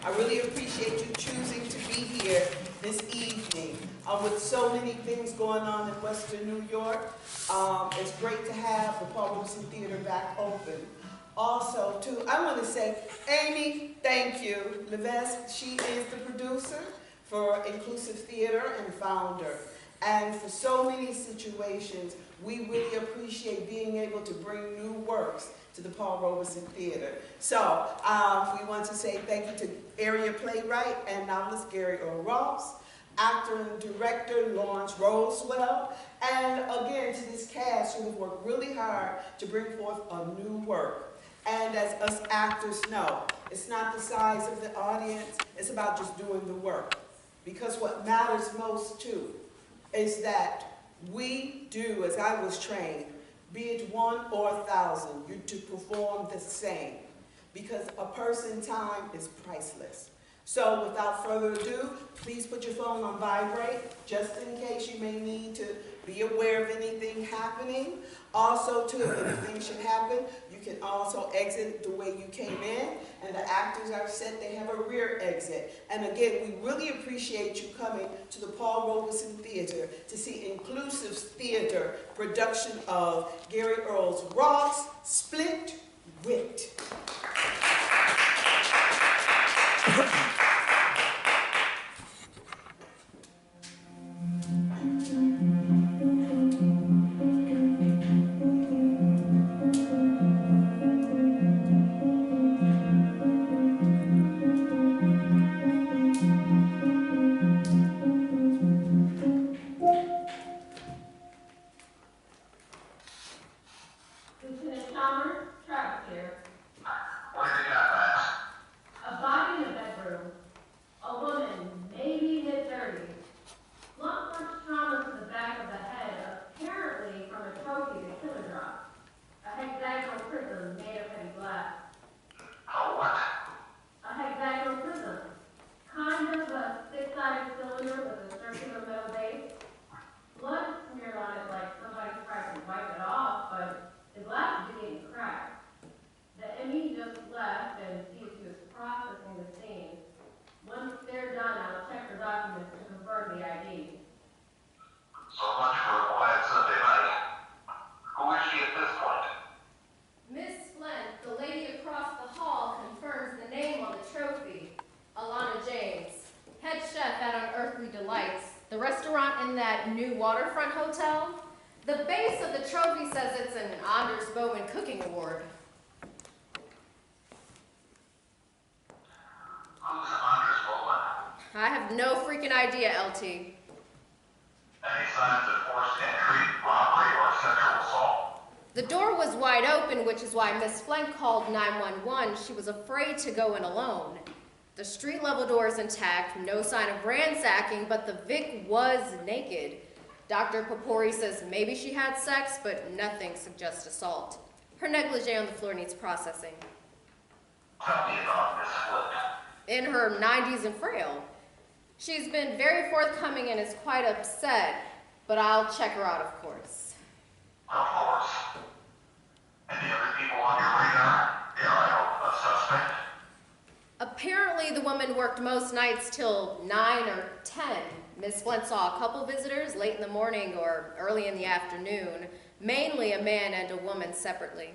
I really appreciate you choosing to be here this evening. With so many things going on in Western New York, it's great to have the Paul Robeson Theater back open. Also, too, I want to say, Amy, thank you. Levesque, she is the producer for Inclusive Theater and founder. And for so many situations, we really appreciate being able to bring new works to the Paul Robeson Theater. So we want to say thank you to area playwright and novelist Gary Earl Ross, actor and director Lawrence Rosewell, and again to this cast who have worked really hard to bring forth a new work. And as us actors know, it's not the size of the audience, it's about just doing the work. Because what matters most too is that we do, as I was trained, be it 1 or 1,000, you're to perform the same. Because a person's time is priceless. So without further ado, please put your phone on vibrate, just in case you may need to be aware of anything happening. Also, too, if anything should happen, you can also exit the way you came in, and the actors are set, they have a rear exit. And again, we really appreciate you coming to the Paul Robeson Theater to see Inclusive Theater production of Gary Earl's Ross Split Wit. The restaurant in that new waterfront hotel. The base of the trophy says it's an Anders Bowman Cooking Award. Who's Anders Bowman? I have no freaking idea, LT. Any signs of forced entry, robbery, or sexual assault? The door was wide open, which is why Miss Flint called 911. She was afraid to go in alone. The street level door is intact, no sign of ransacking, but the Vic was naked. Dr. Papori says maybe she had sex, but nothing suggests assault. Her negligee on the floor needs processing. Tell me about Miss Flint. In her 90s and frail. She's been very forthcoming and is quite upset, but I'll check her out, of course. Of course. Any other people on your radar? I hope a suspect? Apparently, the woman worked most nights till 9 or 10. Miss Flint saw a couple visitors late in the morning or early in the afternoon, mainly a man and a woman separately.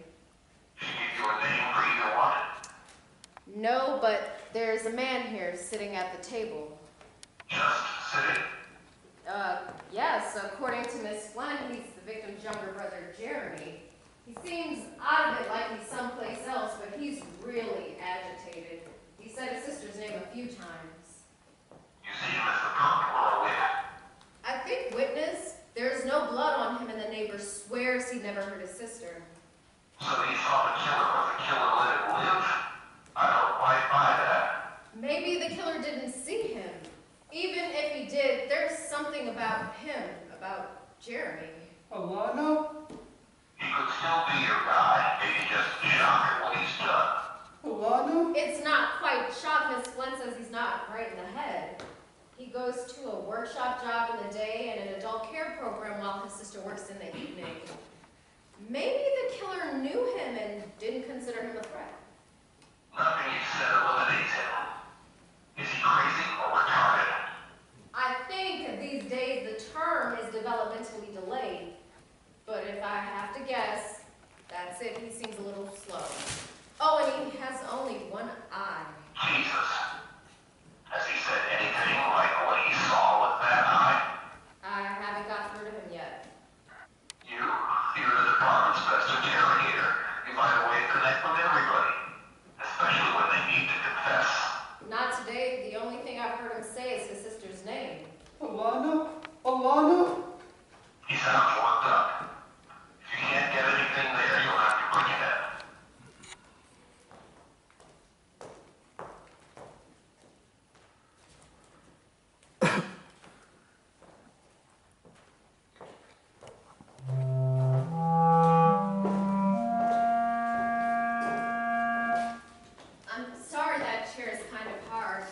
She gave you a name for either one? No, but there's a man here sitting at the table. Just sitting? Yes, according to Miss Flint, he's the victim's younger brother, Jeremy. He seems out of it like he's someplace else, but he's really agitated. He said his sister's name a few times. You see him as the drunk or a witness? I think witness. There's no blood on him, and the neighbor swears he never hurt his sister. So he saw the killer, but the killer let him live? I don't quite buy that. Maybe the killer didn't see him. Even if he did, there's something about him, about Jeremy. Alana? He could still be your guy, maybe just shock at what he's done. Alana? It's not quite shock. Miss Flint says he's not right in the head. He goes to a workshop job in the day and an adult care program while his sister works in the evening. Maybe the killer knew him and didn't consider him a threat. Nothing you said eliminates him. I've heard him say is his sister's name. Alana? Alana? He sounds worked up. If you can't get anything there, you'll have to bring it in. I'm sorry that chair is kind of hard.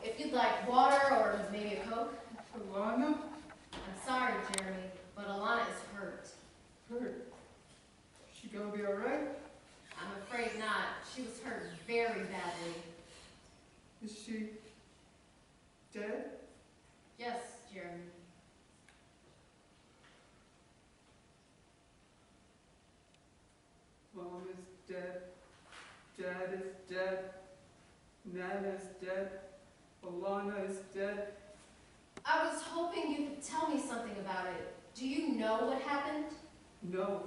If you'd like water or maybe a Coke. Alana? I'm sorry, Jeremy, but Alana is hurt. Hurt. She gonna be alright? I'm afraid not. She was hurt very badly. Is she dead? Yes, Jeremy. Mom is dead. Dad is dead. Nana is dead. Alana is dead. I was hoping you could tell me something about it. Do you know what happened? No,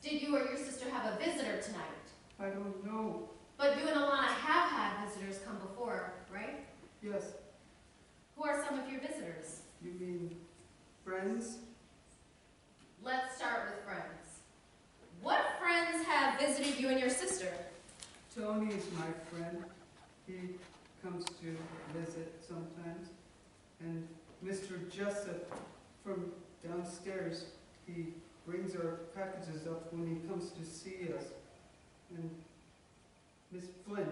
Did you or your sister have a visitor tonight? I don't know. But you and Alana have had visitors come before, right? Yes, Who are some of your visitors? you mean friends? Let's start with friends. What friends have visited you and your sister? Tony is my friend. He comes to visit sometimes. And Mr. Jessup from downstairs, he brings our packages up when he comes to see us. And Miss Flint,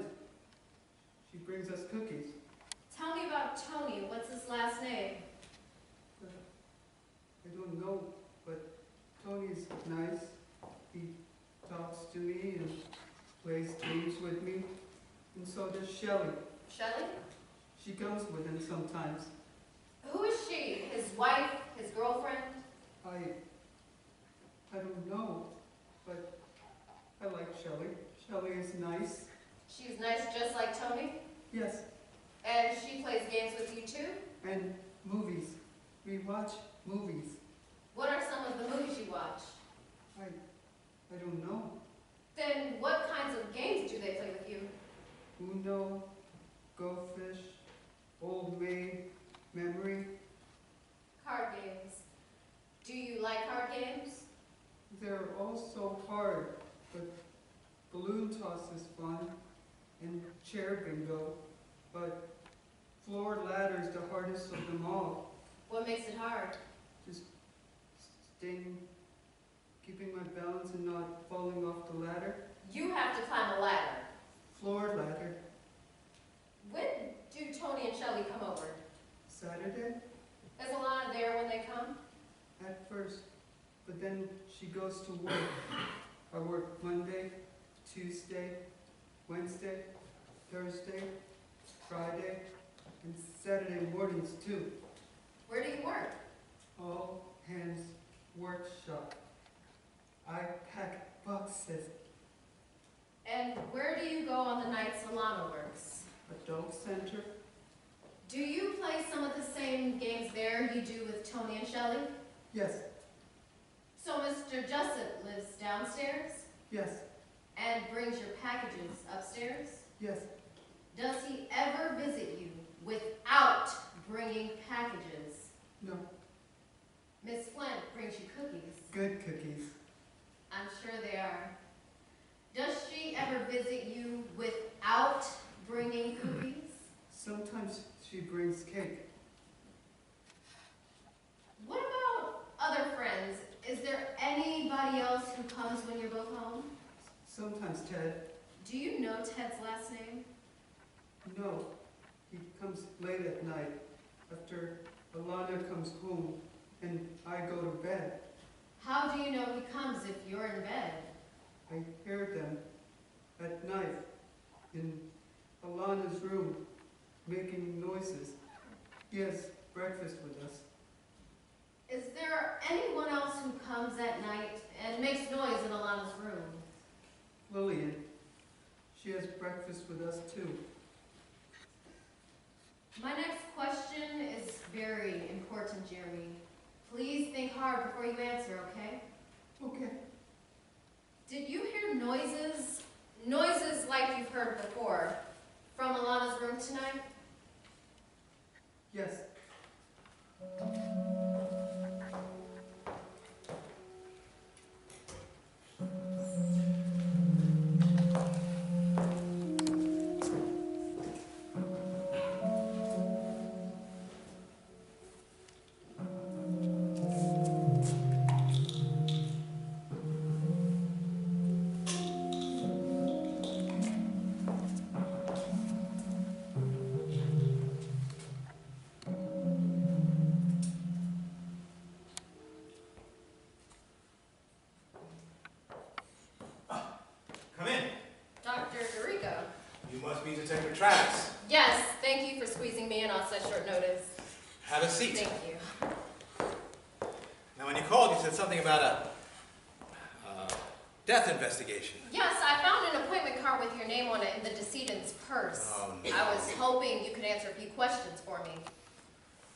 she brings us cookies. Tell me about Tony. What's his last name? I don't know, but Tony's nice. He talks to me and plays games with me. And so does Shelley. Shelley? She comes with him sometimes. Who is she? His wife? His girlfriend? I don't know, but I like Shelley. Shelley is nice. She's nice just like Tony? Yes, And she plays games with you too? and movies. We watch movies. What are some of the movies you watch? I don't know. Then what kinds of games do they play with you? Uno, Go Fish, Old Maid, Memory. Card games. Do you like card games? They're all so hard, but balloon toss is fun, and chair bingo, but floor ladder's the hardest of them all. What makes it hard? Just staying, keeping my balance and not falling off the ladder. You have to climb a ladder. Floor ladder. When do Tony and Shelley come over? Saturday Is Alana there when they come? at first, but then she goes to work. I work Monday, Tuesday, Wednesday, Thursday, Friday, and Saturday mornings too. Where do you work? All hands workshop. I pack boxes. And where do you go on the nights Alana works? Adult center. Do you play some of the same games there you do with Tony and Shelley? Yes, So Mr. Jessup lives downstairs yes, and brings your packages upstairs? yes. Does he ever visit you without bringing packages? No, Miss Flint brings you cookies. good cookies. I'm sure they are. Does she ever visit you without bringing cookies? Sometimes she brings cake. What about other friends? Is there anybody else who comes when you're both home? Sometimes Ted. Do you know Ted's last name? No, he comes late at night after Alana comes home and I go to bed. How do you know he comes if you're in bed? I hear them at night in Alana's room making noises. He has breakfast with us. Is there anyone else who comes at night and makes noise in Alana's room? Lillian, she has breakfast with us too. My next question is very important, Jeremy. Please think hard before you answer, okay? Okay. Did you hear noises? Noises like you've heard before from Alana's room tonight? Yes. Come in. Dr. Dorico. You must be Detective Travis. Yes, thank you for squeezing me in on such short notice. Have a seat. Thank you. Now, when you called, you said something about a death investigation. Yes, I found an appointment card with your name on it in the decedent's purse. Oh, no. I was hoping you could answer a few questions for me.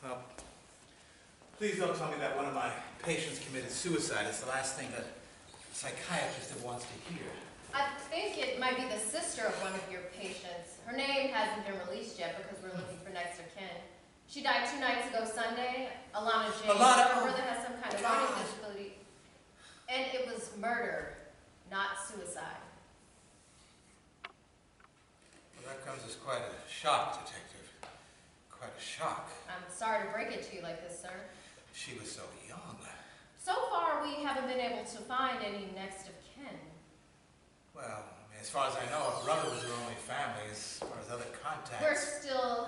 Well, please don't tell me that one of my patients committed suicide. It's the last thing a psychiatrist ever wants to hear. I think it might be the sister of one of your patients. Her name hasn't been released yet because we're looking for next of kin. She died 2 nights ago Sunday. Alana James. Her brother has some kind of learning disability. And it was murder, not suicide. Well, that comes as quite a shock, Detective. Quite a shock. I'm sorry to break it to you like this, sir. She was so young. So far, we haven't been able to find any next of kin. Well, I mean, as far as I know, her brother was her only family. As far as other contacts. We're still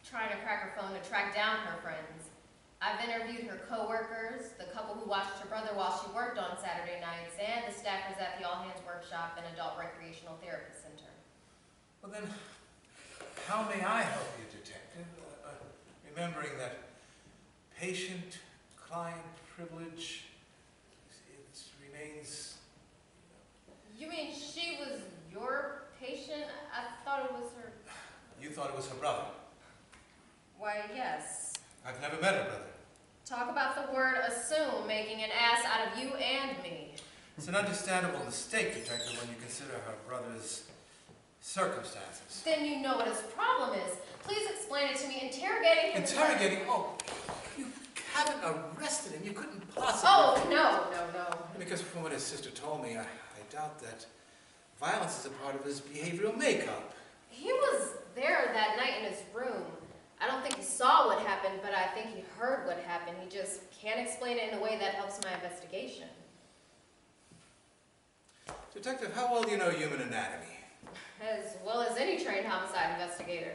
trying to crack her phone to track down her friends. I've interviewed her co-workers, the couple who watched her brother while she worked on Saturday nights, and the staffers at the All Hands Workshop and Adult Recreational Therapy Center. Well then, how may I help you, Detective? Remembering that patient-client privilege, it remains... You mean she was your patient? I thought it was her... You thought it was her brother. Why, yes. I've never met her brother. Talk about the word assume, making an ass out of you and me. It's an understandable mistake, Detective, when you consider her brother's circumstances. Then you know what his problem is. Please explain it to me. Interrogating him... Interrogating? Oh, you haven't arrested him. You couldn't possibly... Oh, no. Because from what his sister told me, I doubt that violence is a part of his behavioral makeup. He was there that night in his room. I don't think he saw what happened, but I think he heard what happened. He just can't explain it in a way that helps my investigation. Detective, how well do you know human anatomy? As well as any trained homicide investigator.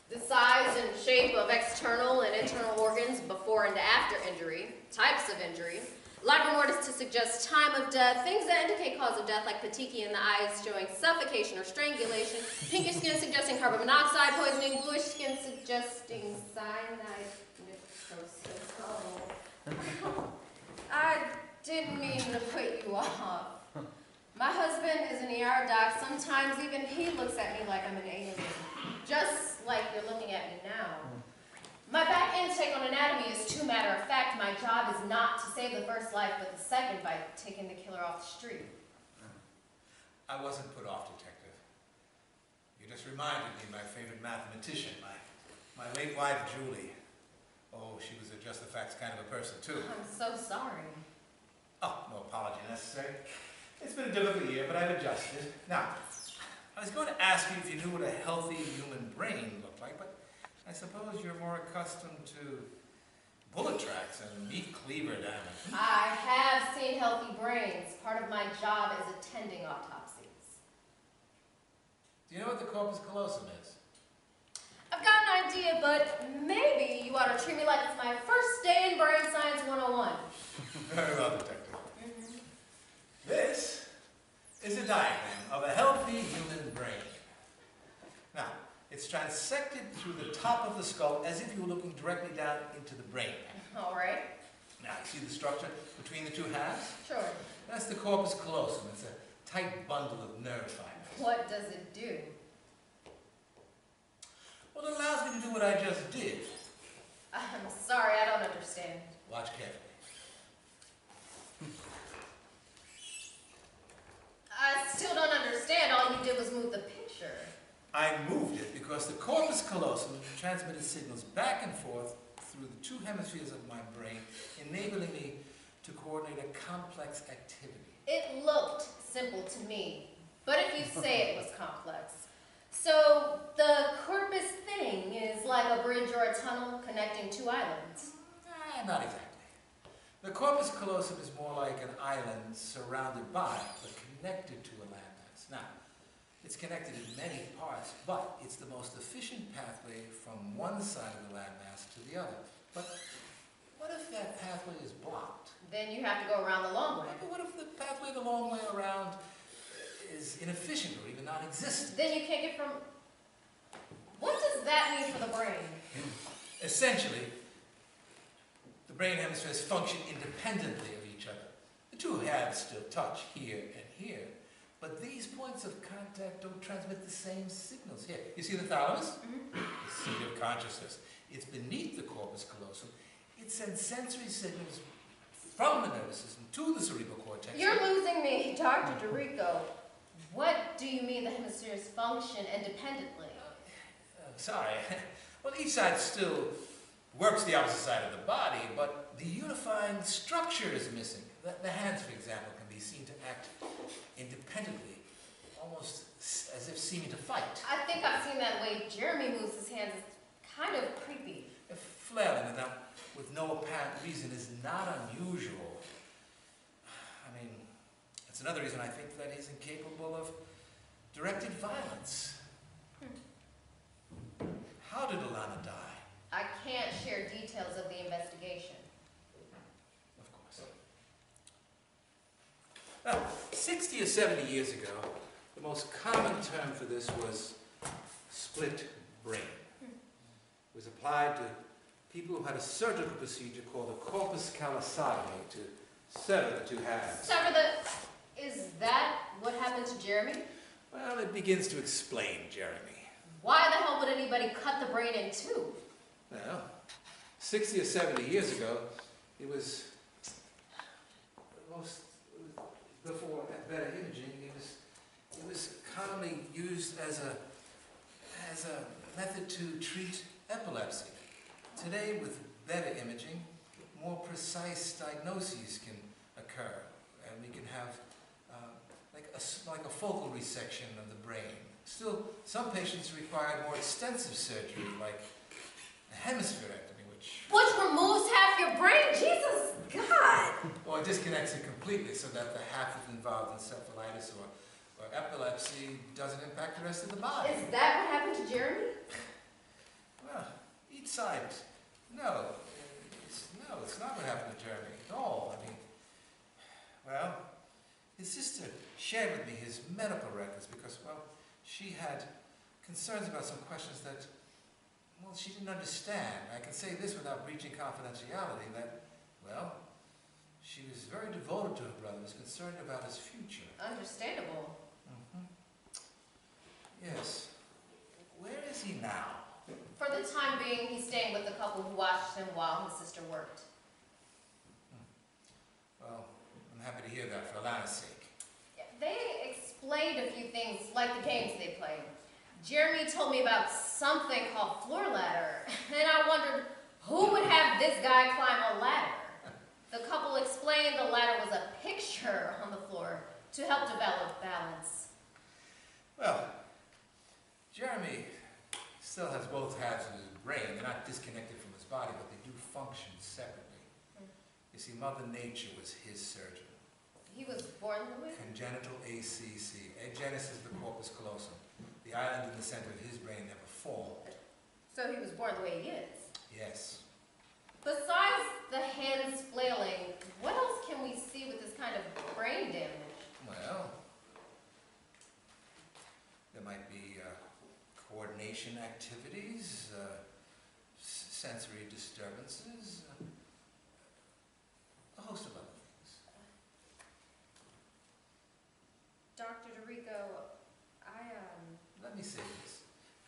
The size and shape of external and internal organs before and after injury, types of injury, livor mortis to suggest time of death, things that indicate cause of death like petechiae in the eyes showing suffocation or strangulation, pinkish skin suggesting carbon monoxide poisoning, bluish skin suggesting cyanide necrosis. Oh. I didn't mean to put you off. My husband is an ER doc. Sometimes even he looks at me like I'm an alien, just like you're looking at me now. My back intake on anatomy is too matter of fact. My job is not to save the first life, but the second by taking the killer off the street. I wasn't put off, Detective. You just reminded me of my favorite mathematician, my late wife, Julie. Oh, she was a just the facts kind of a person, too. I'm so sorry. Oh, no apology necessary. It's been a difficult year, but I've adjusted. Now, I was going to ask you if you knew what a healthy human brain looked like, but I suppose you're more accustomed to bullet tracks and meat cleaver damage. I have seen healthy brains. Part of my job is attending autopsies. Do you know what the corpus callosum is? I've got an idea, but maybe you ought to treat me like it's my first day in Brain Science 101. Very well, Detective. This is a diagram of a healthy human brain. Now, it's transected through the top of the skull as if you were looking directly down into the brain. All right. Now, you see the structure between the two halves? Sure. That's the corpus callosum. It's a tight bundle of nerve fibers. What does it do? Well, it allows me to do what I just did. I'm sorry, I don't understand. Watch carefully. I still don't understand. All you did was move the picture. I moved it because because the corpus callosum transmitted signals back and forth through the two hemispheres of my brain, enabling me to coordinate a complex activity. It looked simple to me, but if you say it was complex. So the corpus thing is like a bridge or a tunnel connecting two islands. Not exactly. The corpus callosum is more like an island surrounded by, but connected to a landmass. Now, it's connected in many parts, but it's the most efficient pathway from one side of the landmass to the other. But what if that pathway is blocked? Then you have to go around the long way. But what if the pathway the long way around is inefficient or even non-existent? Then you can't get from... What does that mean for the brain? Essentially, the brain hemispheres function independently of each other. The two halves still touch here and here, but these points of contact don't transmit the same signals. Here, you see the thalamus? The seat of consciousness. It's beneath the corpus callosum. It sends sensory signals from the nervous system to the cerebral cortex. You're losing me, Dr. DeRico. What do you mean the hemispheres function independently? Sorry. Well, each side still works the opposite side of the body, but the unifying structure is missing. The hands, for example, can be seen to act independently, almost as if seeming to fight. I think I've seen that way Jeremy moves his hands. It's kind of creepy. Flailing with no apparent reason is not unusual. I mean, it's another reason I think that he's incapable of directed violence. How did Alana die? I can't share details of the investigation. Of course. Well, 60 or 70 years ago, the most common term for this was split brain. It was applied to people who had a surgical procedure called a corpus callosotomy to sever the two halves. Sever the... Is that what happened to Jeremy? Well, it begins to explain Jeremy. Why the hell would anybody cut the brain in two? Well, 60 or 70 years ago, it was most before better imaging. It was commonly used as a method to treat epilepsy. Today, with better imaging, more precise diagnoses can occur, and we can have like a focal resection of the brain. Still, some patients require more extensive surgery, like a hemispherectomy, which removes half your brain? Jesus, God! or disconnects it completely so that the half involved in encephalitis or epilepsy doesn't impact the rest of the body. Is that what happened to Jeremy? Well, each side, no. It's not what happened to Jeremy at all. I mean, well, his sister shared with me his medical records because, well, she had concerns about some questions that, well, she didn't understand. I can say this without breaching confidentiality, that, well, she was very devoted to her brother, was concerned about his future. Understandable. Yes. Where is he now? For the time being, he's staying with the couple who watched him while his sister worked. Well, I'm happy to hear that for Alana's sake. They explained a few things, like the games they played. Jeremy told me about something called floor ladder, and I wondered who would have this guy climb a ladder. The couple explained the ladder was a picture on the floor to help develop balance. Well, Jeremy still has both halves of his brain. They're not disconnected from his body, but they do function separately. You see, Mother Nature was his surgeon. He was born with? Congenital ACC. Agenesis of the corpus callosum. The island in the center of his brain never formed. So he was born the way he is? Yes. Besides the hands flailing, what else can we see with this kind of brain damage? Well, there might be coordination activities, sensory disturbances, a host of other things. Dr. DeRico, Let me say this.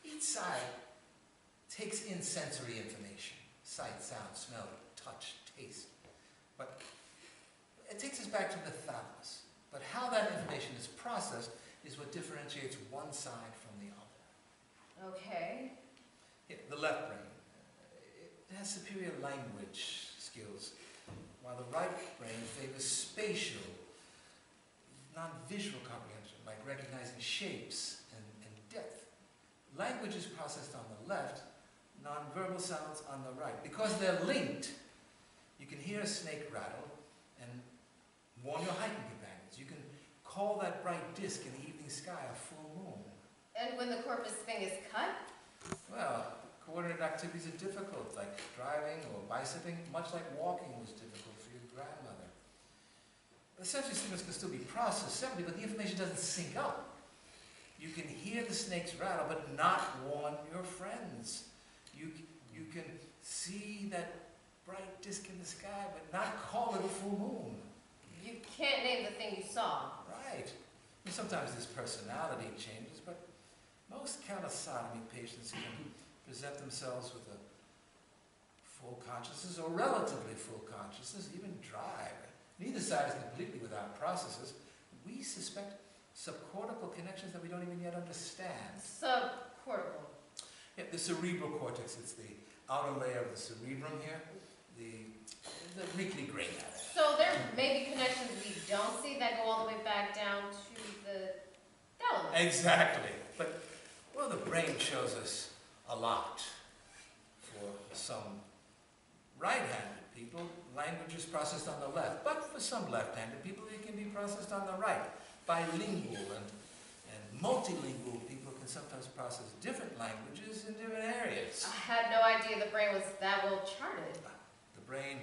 Each side takes in sensory information. Sight, sound, smell, touch, taste. But it takes us back to the thalamus. But how that information is processed is what differentiates one side from the other. Okay. Yeah, the left brain. It has superior language skills, while the right brain favors spatial, non-visual comprehension, like recognizing shapes and depth. Language is processed on the left, non-verbal sounds on the right. Because they're linked, you can hear a snake rattle and warn your hiking companions. You can call that bright disk in the evening sky a full moon. And when the corpus thing is cut? Well, coordinated activities are difficult, like driving or bicycling, much like walking was difficult for your grandmother. The sensory signals can still be processed separately, but the information doesn't sync up. You can hear the snakes rattle, but not warn your friends. You can see that bright disk in the sky, but not call it a full moon. You can't name the thing you saw. Right. And sometimes this personality changes, but most counter-sodomy patients can present themselves with a full consciousness or relatively full consciousness, even drive. Neither side is completely without processes. We suspect subcortical connections that we don't even yet understand. Subcortical. Yeah, the cerebral cortex, it's the outer layer of the cerebrum here, the weakly gray matter. So there may be connections we don't see that go all the way back down to the thalamus. Exactly. But, well, the brain shows us a lot. For some right-handed people, language is processed on the left. But for some left-handed people, it can be processed on the right. Bilingual and multilingual people can sometimes process different languages in different areas. I had no idea the brain was that well charted. The brain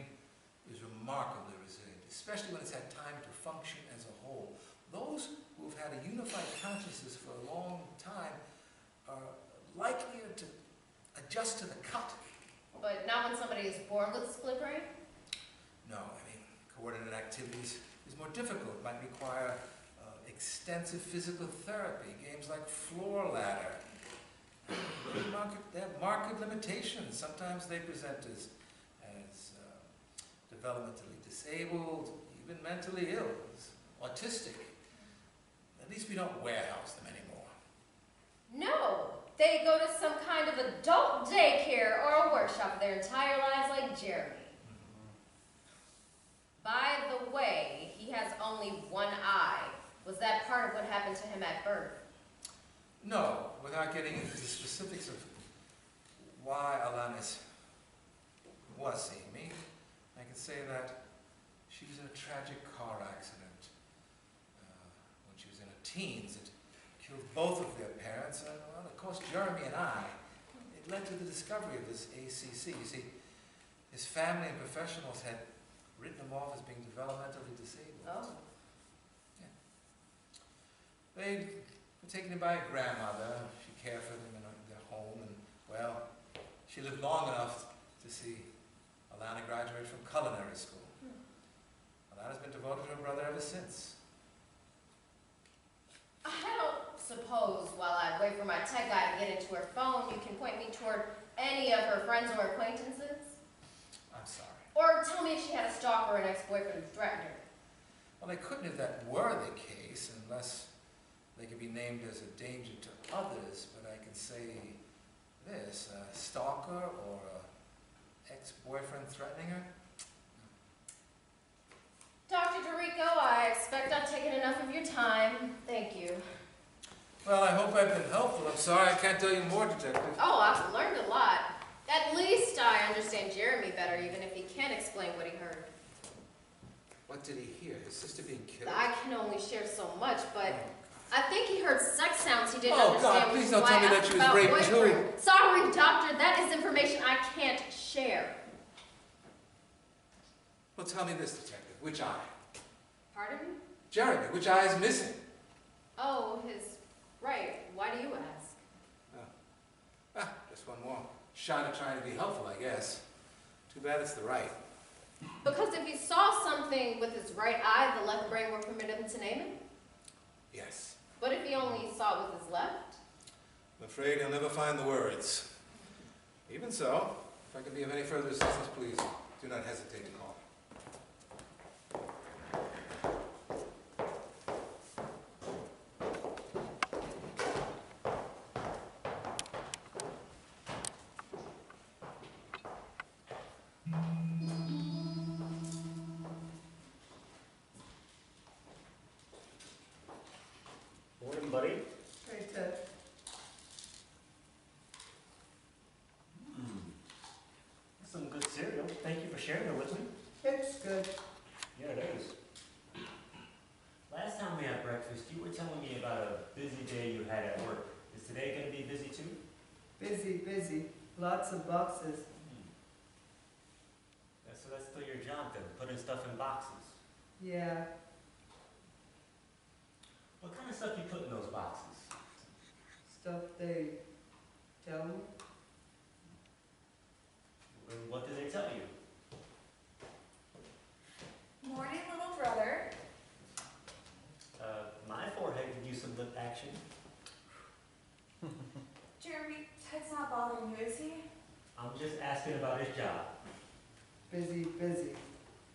is remarkably resilient, especially when it's had time to function as a whole. Those who've had a unified consciousness for a long time are likelier to adjust to the cut. But not when somebody is born with a split brain? No, coordinated activities is more difficult. It might require extensive physical therapy, games like floor ladder. They have marked limitations. Sometimes they present as developmentally disabled, even mentally ill, autistic. At least we don't warehouse them anymore. No, they go to some kind of adult daycare or a workshop their entire lives like Jeremy. By the way, he has only one eye. Was that part of what happened to him at birth? No, without getting into the specifics of why Alanis was seeing me, I can say that she was in a tragic car accident when she was in her teens. It killed both of their parents, and well, of course Jeremy and I. It led to the discovery of this ACC. You see, his family and professionals had written him off as being developmentally disabled. Oh. They were taken in by a grandmother. She cared for them in their home, and, well, she lived long enough to see Alana graduate from culinary school. Alana's been devoted to her brother ever since. I don't suppose while I wait for my tech guy to get into her phone, you can point me toward any of her friends or acquaintances? I'm sorry. Or tell me if she had a stalker or an ex-boyfriend who threatened her. Well, they couldn't if that were the case, unless they could be named as a danger to others, but I can say this, a stalker or an ex-boyfriend threatening her? Dr. Dorico, I expect I've taken enough of your time. Thank you. Well, I hope I've been helpful. I'm sorry I can't tell you more, Detective. Oh, I've learned a lot. At least I understand Jeremy better, even if he can't explain what he heard. What did he hear? His sister being killed? I can only share so much, but I think he heard sex sounds he didn't Oh, understand. God, please don't tell me that she was raped, too. Sorry, doctor, that is information I can't share. Well, tell me this, Detective. Which eye? Pardon? Jeremy, which eye is missing? Oh, his right. Why do you ask? Just one more shot at trying to be helpful, I guess. Too bad it's the right. Because if he saw something with his right eye, the left brain will permit him to name it? Yes. But if he only saw it with his left? I'm afraid he'll never find the words. Even so, if I can be of any further assistance, please do not hesitate to call. Morning, buddy. Hey, Ted. Some good cereal. Thank you for sharing it with me. It's good. Yeah, it is. Last time we had breakfast, you were telling me about a busy day you had at work. Is today going to be busy too? Busy, busy. Lots of boxes. So that's still your job then, putting stuff in boxes. Yeah, What kind of stuff you put in those boxes? stuff they tell me. And what do they tell you? Morning, little brother. My forehead could use some lip action. Jeremy, Ted's not bothering you, is he? I'm just asking about his job. Busy, busy.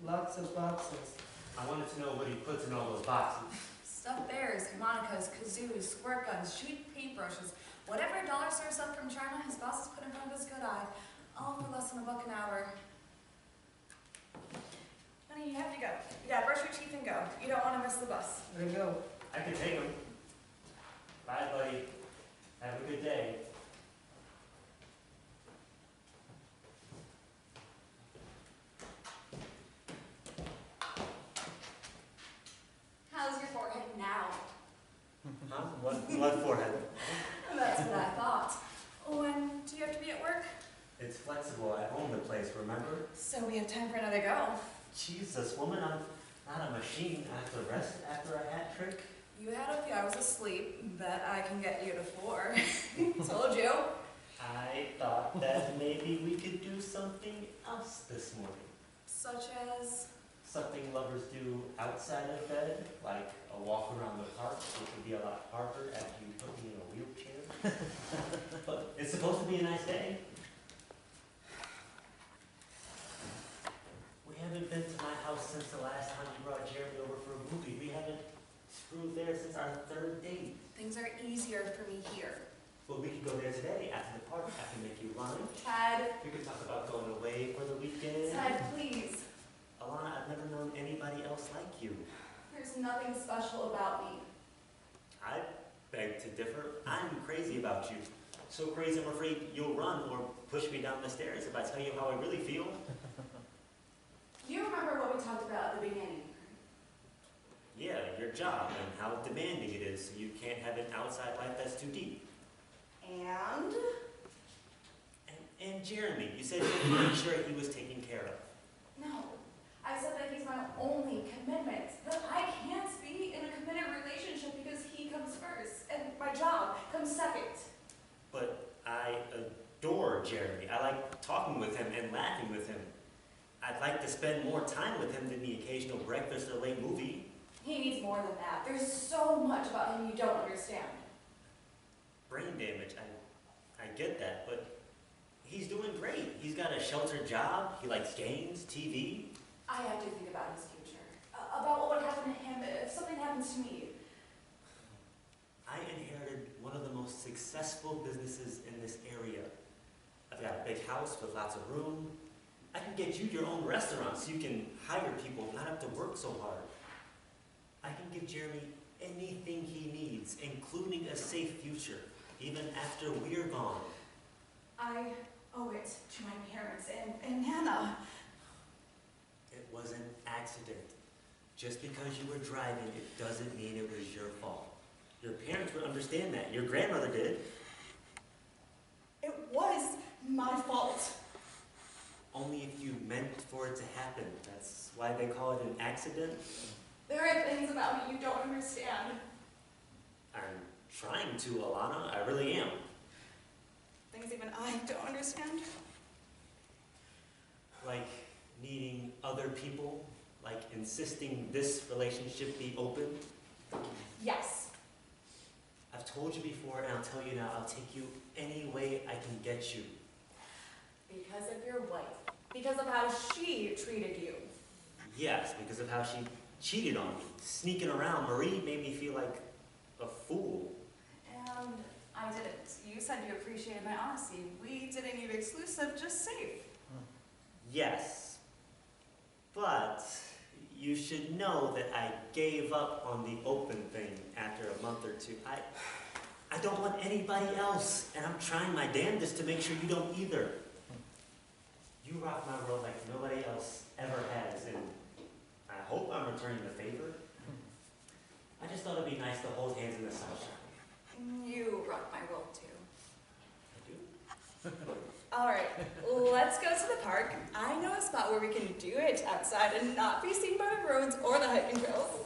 Lots of boxes. I wanted to know what he puts in all those boxes. Stuffed bears, harmonicas, kazoos, squirt guns, cheap paintbrushes. Whatever a dollar store stuff from China, his boss has put in front of his good eye. All for less than $1 an hour. Honey, you have to go. You gotta brush your teeth and go. You don't want to miss the bus. I go. I can take him. Bye, buddy. Have a good day. How's your forehead now? Huh? What forehead? That's what I thought. When do you have to be at work? It's flexible. I own the place, remember? So we have time for another go. Jesus, woman, I'm not a machine. I have to rest after a hat trick. You had a few hours of sleep. Bet I can get you to 4. Told you. I thought that maybe we could do something else this morning. Such as? Something lovers do outside of bed, like a walk around the park, which would be a lot harder after you put me in a wheelchair. But it's supposed to be a nice day. We haven't been to my house since the last time you brought Jeremy over for a movie. We haven't screwed there since our 3rd date. Things are easier for me here. But we could go there today after the park. I can make you lunch. Ted. We could talk about going away for the weekend. Ted, please. Alana, I've never known anybody else like you. There's nothing special about me. I beg to differ. I'm crazy about you. So crazy I'm afraid you'll run or push me down the stairs if I tell you how I really feel. You remember what we talked about at the beginning? Yeah, your job and how demanding it is, so you can't have an outside life that's too deep. And? And Jeremy, you said you would make sure he was taken care of. No. I said that he's my only commitment. That I can't be in a committed relationship because he comes first. And my job comes second. But I adore Jeremy. I like talking with him and laughing with him. I'd like to spend more time with him than the occasional breakfast or late movie. He needs more than that. There's so much about him you don't understand. Brain damage, I get that, but he's doing great. He's got a sheltered job, he likes games, TV. I have to think about his future. About what would happen to him if something happens to me. I inherited one of the most successful businesses in this area. I've got a big house with lots of room. I can get you your own restaurant so you can hire people, not have to work so hard. I can give Jeremy anything he needs, including a safe future, even after we're gone. I owe it to my parents and Nana. It was an accident. Just because you were driving, it doesn't mean it was your fault. Your parents would understand that. Your grandmother did. It was my fault. Only if you meant for it to happen. That's why they call it an accident. There are things about me you don't understand. I'm trying to, Alana. I really am. Things even I don't understand. Like needing other people, like insisting this relationship be open. Yes. I've told you before and I'll tell you now, I'll take you any way I can get you. Because of your wife. Because of how she treated you. Yes, because of how she cheated on me. Sneaking around, Marie made me feel like a fool. And I didn't. You said you appreciated my honesty. We didn't need exclusive, just safe. Yes. But you should know that I gave up on the open thing after a month or two. I don't want anybody else, and I'm trying my damnedest to make sure you don't either. You rock my world like nobody else ever has, and I hope I'm returning the favor. I just thought it'd be nice to hold hands in the sunshine. You rock my world too. I do? All right, let's go to the park. I know a spot where we can do it outside and not be seen by the roads or the hiking trails.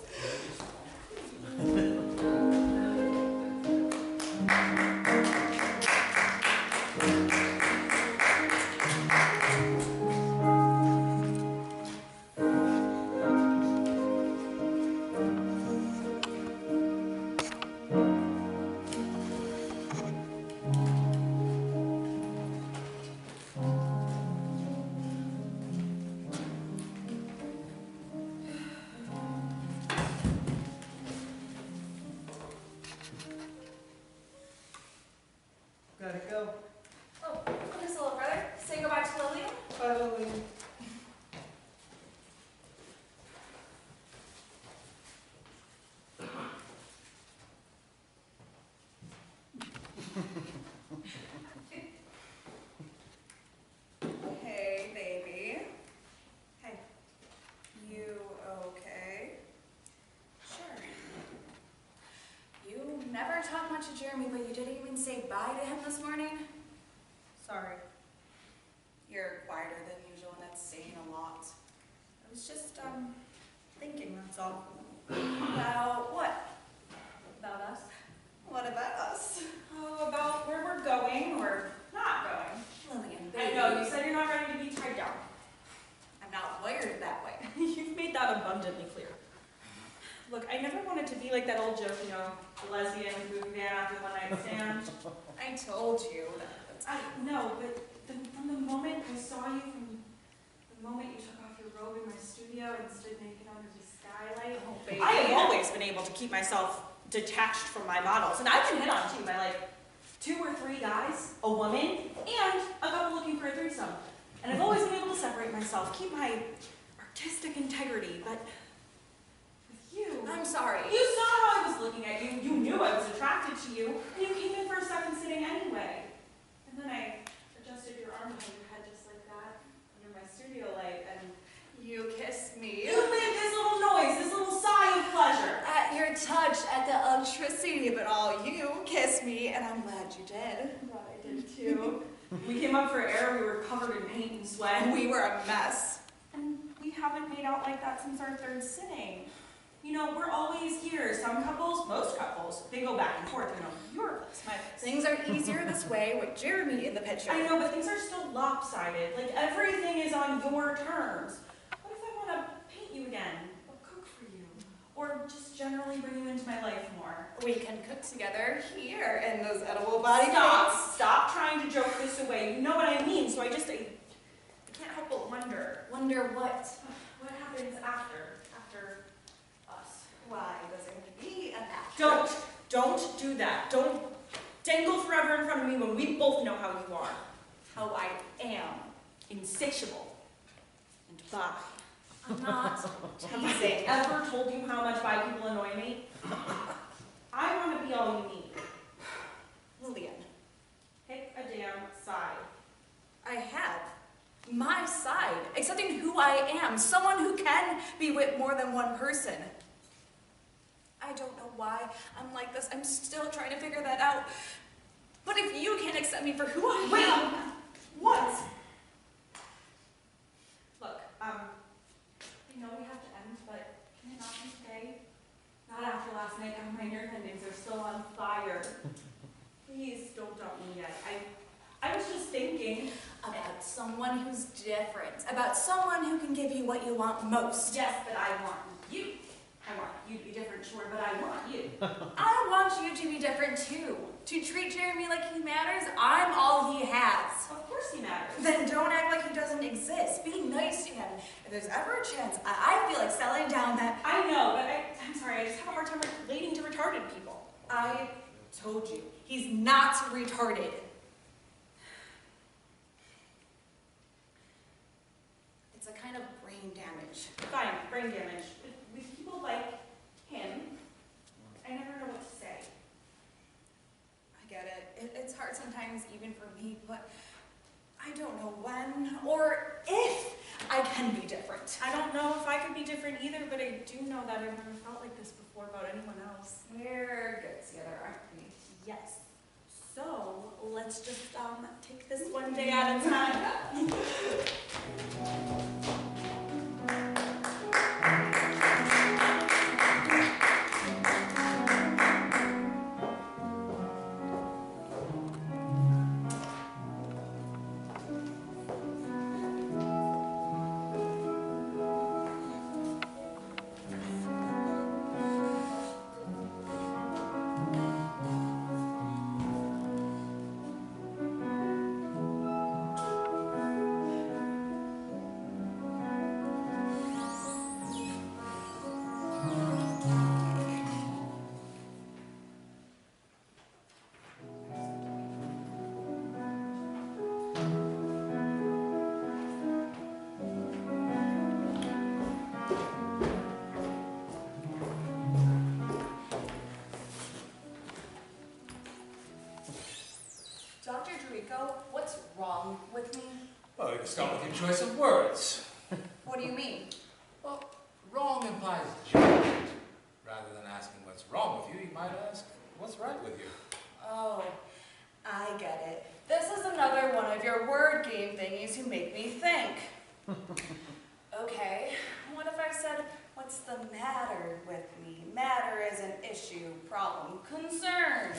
Gotta go. Oh, just a little brother. Say goodbye to Lillian. Bye, Lily. Hey, baby. Hey. You okay? Sure. You never talk much to Jeremy, but you didn't even say bye to him this morning? Sorry. You're quieter than usual, and that's saying a lot. I was just, thinking, that's all. About what? About us? What about us? Oh, about where we're going or not going. Lillian, baby. I know, you said you're not ready to be tied down. I'm not wired that way. You've made that abundantly clear. Look, I never wanted to be like that old joke, you know, the lesbian who moved van after the one night stand. I told you that. I know, but from the moment I saw you, from the moment you took off your robe in my studio and stood naked under the skylight, Oh, baby. I have always been able to keep myself detached from my models. And I've been hit on too by like 2 or 3 guys, a woman, and a couple looking for a threesome. And I've always been able to separate myself, keep my artistic integrity, but with you... I'm sorry. You saw how I was looking at you, you knew I was attracted to you, and you came in for a second sitting anyway. And then I adjusted your arm behind your head just like that, under my studio light, and You kissed me. you made this little noise, this little sigh of pleasure. At your touch, at the electricity, but all you kissed me, and I'm glad you did. I'm glad I did too. We came up for air, we were covered in paint and sweat. And we were a mess. And we haven't made out like that since our 3rd sitting. You know, we're always here. Some couples, most couples, they go back and forth, you know, your place, my place. Things are easier this way with Jeremy in the picture. I know, but things are still lopsided. Like, everything is on your terms. What if I want to paint you again? Or cook for you? Or just generally bring you into my life more? We can cook together here in those edible body Stop! paints. Stop trying to joke this away. You know what I mean, so I can't help but wonder. Wonder what? What happens after us? Why doesn't he and after? Don't do that. Don't dangle forever in front of me when we both know how you are. How I am. Insatiable. And bi. I'm not Have I teasing. ever told you how much bi people annoy me? I want to be all you need. Lillian, Pick a damn side. I have my side, accepting who I am, someone who can be with more than one person. I don't know why I'm like this. I'm still trying to figure that out. But if you can't accept me for who I am, what? Look, I know we have to end, but can it not be today? Not after last night, my nerve endings are still on fire. Please don't dump me yet. I was just thinking. About someone who's different. About someone who can give you what you want most. Yes, but I want you. I want you to be different, sure, but I want you. I want you to be different too. To treat Jeremy like he matters, I'm all he has. Of course he matters. Then don't act like he doesn't exist. Be nice to him. If there's ever a chance, I feel like settling down that... I know, but I'm sorry, I just have a hard time relating to retarded people. I told you, he's not retarded. damage. Fine, brain damage. With people like him, I never know what to say. I get it. It's hard sometimes even for me, but I don't know when or if I can be different. I don't know if I could be different either, but I do know that I've never felt like this before about anyone else. We're good together, aren't we? Yes. So let's just take this one day at a time. Dr. Druico, what's wrong with me? Well, you can start with your choice of words. What do you mean? Well, wrong implies judgment. Rather than asking what's wrong with you, you might ask what's right with you. Oh, I get it. This is another one of your word game thingies you make me think. Okay, what if I said, what's the matter with me? Matter is an issue, problem, concern.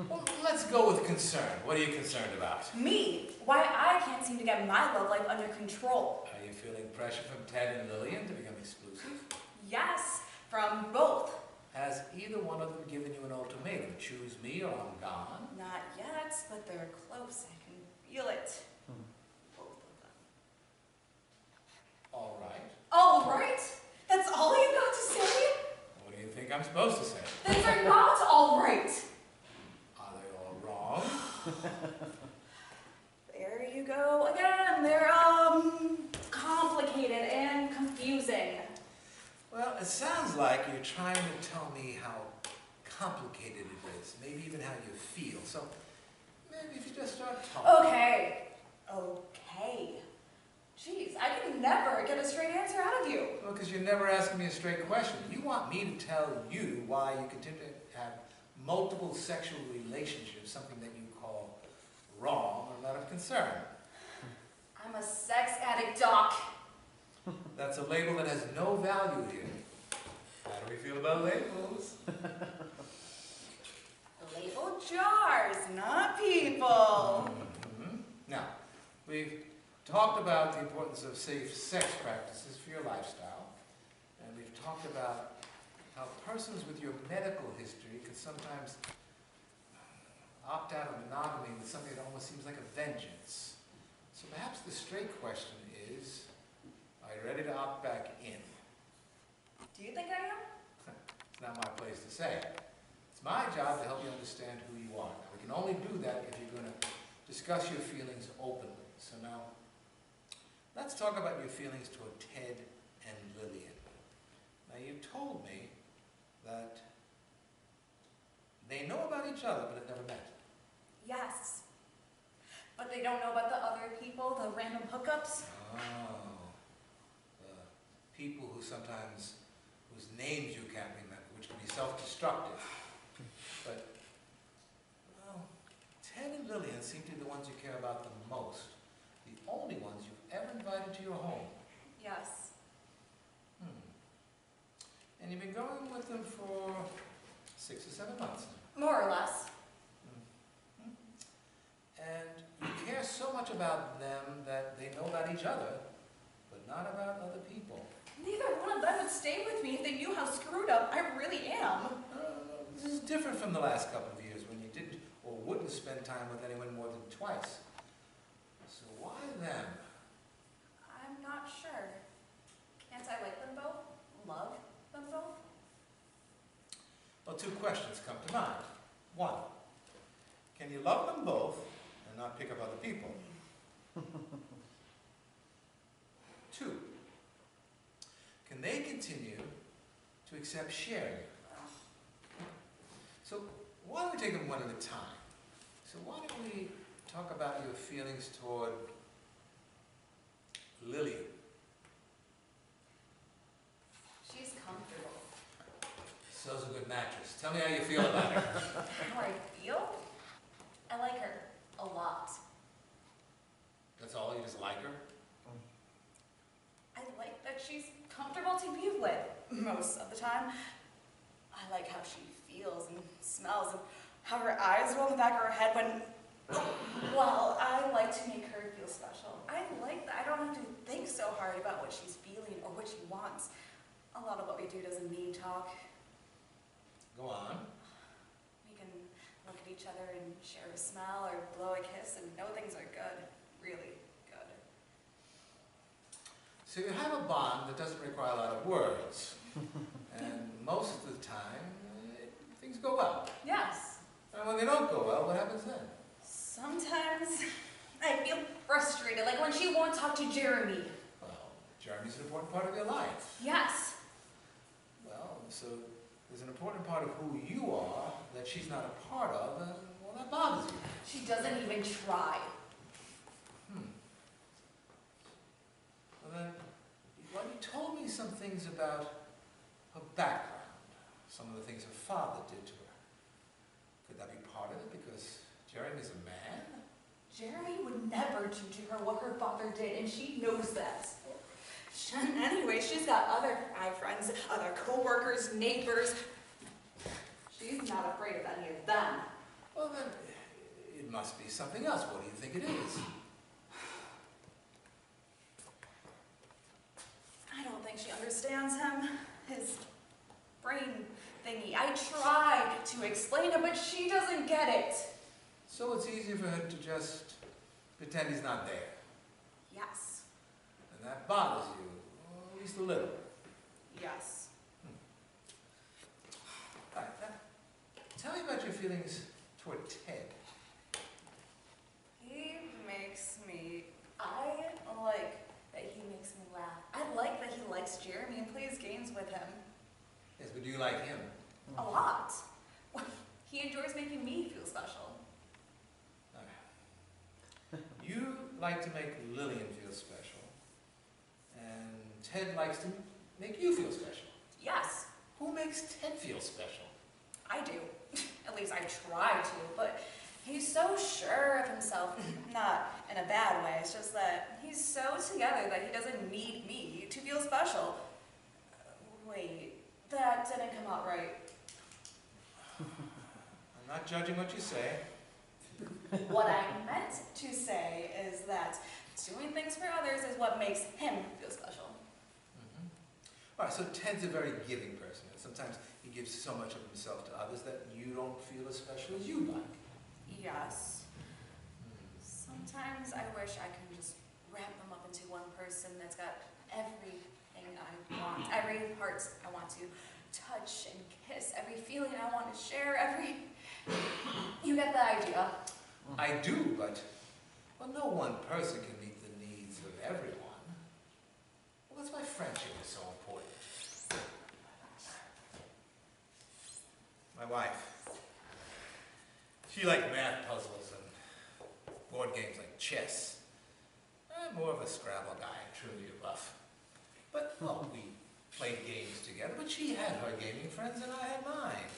Well, let's go with concern. What are you concerned about? Me? Why I can't seem to get my love life under control. Are you feeling pressure from Ted and Lillian to become exclusive? Yes, from both. Has either one of them given you an ultimatum? Choose me or I'm gone? Not yet, but they're close. I can feel it. Both of them. All right. All right? That's all you got to say? What do you think I'm supposed to say? Things are not all right. Are they all wrong? There you go again. They're, complicated and confusing. Well, it sounds like you're trying to tell me how complicated it is, maybe even how you feel. So maybe if you just start talking. Okay. Okay. Jeez, I can never get a straight answer out of you. Well, because you're never asking me a straight question. You want me to tell you why you continue to have multiple sexual relationships, something that you call wrong or not of concern. I'm a sex addict, Doc. That's a label that has no value here. How do we feel about labels? Label jars, not people. Now, we've talked about the importance of safe sex practices for your lifestyle, and we've talked about how persons with your medical history could sometimes opt out of monogamy with something that almost seems like a vengeance. So perhaps the straight question is, are you ready to opt back in? Do you think I am? It's not my place to say. It's my job to help you understand who you are. Now, we can only do that if you're going to discuss your feelings openly. So now, let's talk about your feelings toward Ted and Lillian. Now, you told me that they know about each other, but have never met. Yes. But they don't know about the other people, the random hookups? Oh. The people who sometimes, whose names you can't remember, which can be self-destructive. But, well, Ted and Lillian seem to be the ones you care about the most. The only ones you've ever invited to your home. Yes. And you've been going with them for 6 or 7 months now. More or less. And you care so much about them that they know about each other, but not about other people. Neither one of them would stay with me if they knew how screwed up I really am. This is different from the last couple of years when you didn't or wouldn't spend time with anyone more than twice. So why them? I'm not sure. Can't I like them both? Love them both? Well, 2 questions come to mind. 1, can you love them both and not pick up other people? 2, and they continue to accept sharing it. So why don't we take them one at a time? So why don't we talk about your feelings toward Lily? She's comfortable. So's a good mattress. Tell me how you feel about her. How I feel? I like her a lot. That's all? You just like her? I like that she's comfortable to be with most of the time. I like how she feels and smells and how her eyes roll in the back of her head when, well, I like to make her feel special. I like that I don't have to think so hard about what she's feeling or what she wants. A lot of what we do doesn't need talk. Go on. We can look at each other and share a smell or blow a kiss and know things are good, really good. So you have a bond that doesn't require a lot of words. And most of the time, things go well. Yes. And when they don't go well, what happens then? Sometimes I feel frustrated, like when she won't talk to Jeremy. Well, Jeremy's an important part of your life. Yes. Well, so there's an important part of who you are that she's not a part of, and well, that bothers you. She doesn't even try. Well then, well, you told me some things about her background, some of the things her father did to her. Could that be part of it, because Jeremy's a man? Jeremy would never do to her what her father did, and she knows that. Anyway, she's got other guy friends, other co-workers, neighbors. She's not afraid of any of them. Well then, it must be something else. What do you think it is? I don't think she understands him. His brain thingy. I tried to explain it, but she doesn't get it. So it's easier for her to just pretend he's not there. Yes. And that bothers you, or at least a little. Yes. All right, tell me about your feelings toward Ted. He makes me, I like that he makes me laugh. I like that he likes Jeremy and plays games with him. Yes, but do you like him? A lot. He enjoys making me feel special. You like to make Lillian feel special, and Ted likes to make you feel special. Yes, Who makes Ted feel special? I do. At least I try to, but he's so sure of himself. Not in a bad way, it's just that he's so together that he doesn't need me to feel special. Wait, that didn't come out right. I'm not judging what you say. What I meant to say is that doing things for others is what makes him feel special. All right, so Ted's a very giving person, and sometimes he gives so much of himself to others that you don't feel as special as you'd like. Yes. Sometimes I wish I could just wrap them up into one person that's got everything I want, every part I want to touch and kiss, every feeling I want to share, You get the idea. I do, but well, no one person can meet the needs of everyone. Well, that's why friendship is so important. My wife, she liked math puzzles and board games like chess. I'm more of a Scrabble guy, trivia buff. But, well, we played games together, but she had her gaming friends and I had mine.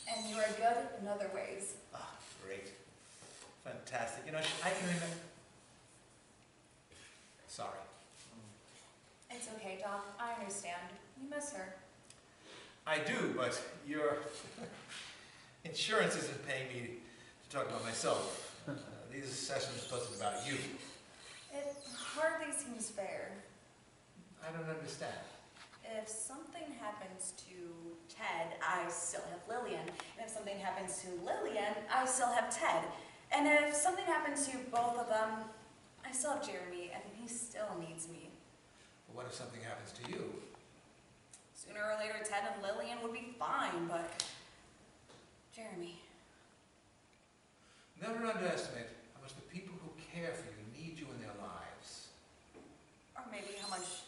And you are good in other ways. Ah, great. Fantastic. You know, I can remember... Sorry. It's okay, Doc. I understand. You miss her. I do, but your insurance isn't paying me to talk about myself. These sessions are supposed to be about you. It hardly seems fair. I don't understand. If something happens to Ted, I still have Lillian. And if something happens to Lillian, I still have Ted. And if something happens to both of them, I still have Jeremy, and he still needs me. But what if something happens to you? Sooner or later, Ted and Lillian would be fine, but Jeremy. Never underestimate how much the people who care for you need you in their lives. Or maybe how much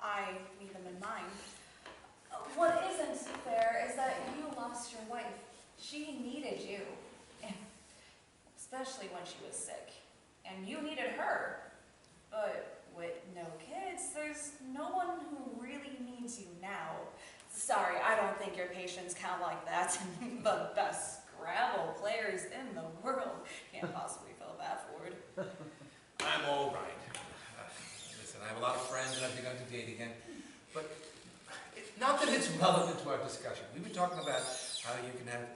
I need them in mine. What isn't fair is that you lost your wife. She needed you, especially when she was sick, and you needed her. But with no kids, there's no one who really needs you now. Sorry, I don't think your patients count like that. The best Scrabble players in the world can't possibly fill that forward. I'm all right. Listen, I have a lot of friends and I've begun to date again. But not that it's relevant to our discussion. We were talking about how you can have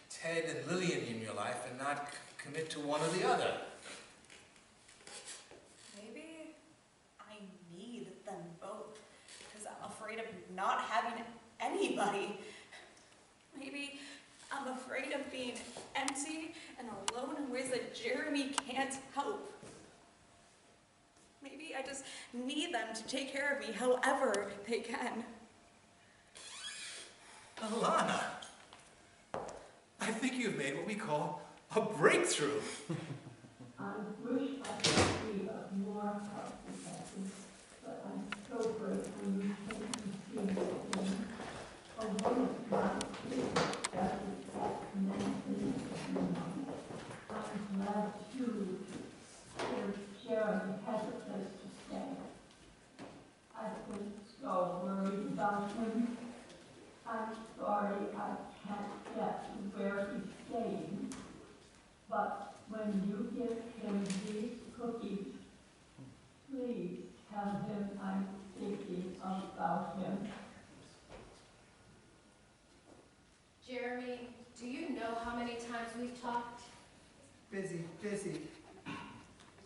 Ted and Lillian in your life and not commit to one or the other. Maybe I need them both, because I'm afraid of not having anybody. Maybe I'm afraid of being empty and alone in ways that Jeremy can't help. Maybe I just need them to take care of me however they can. Alana, I think you've made what we call a breakthrough. I wish I could be of more help with that, but I'm so grateful you came to see me. A woman like you doesn't have many things in mind. I'm glad too that Jeremy has a place to stay. I've been so worried about him. I'm sorry I can't get to where he's staying, but when you give him these cookies, please tell him I'm thinking about him. Jeremy, do you know how many times we've talked? Busy, busy.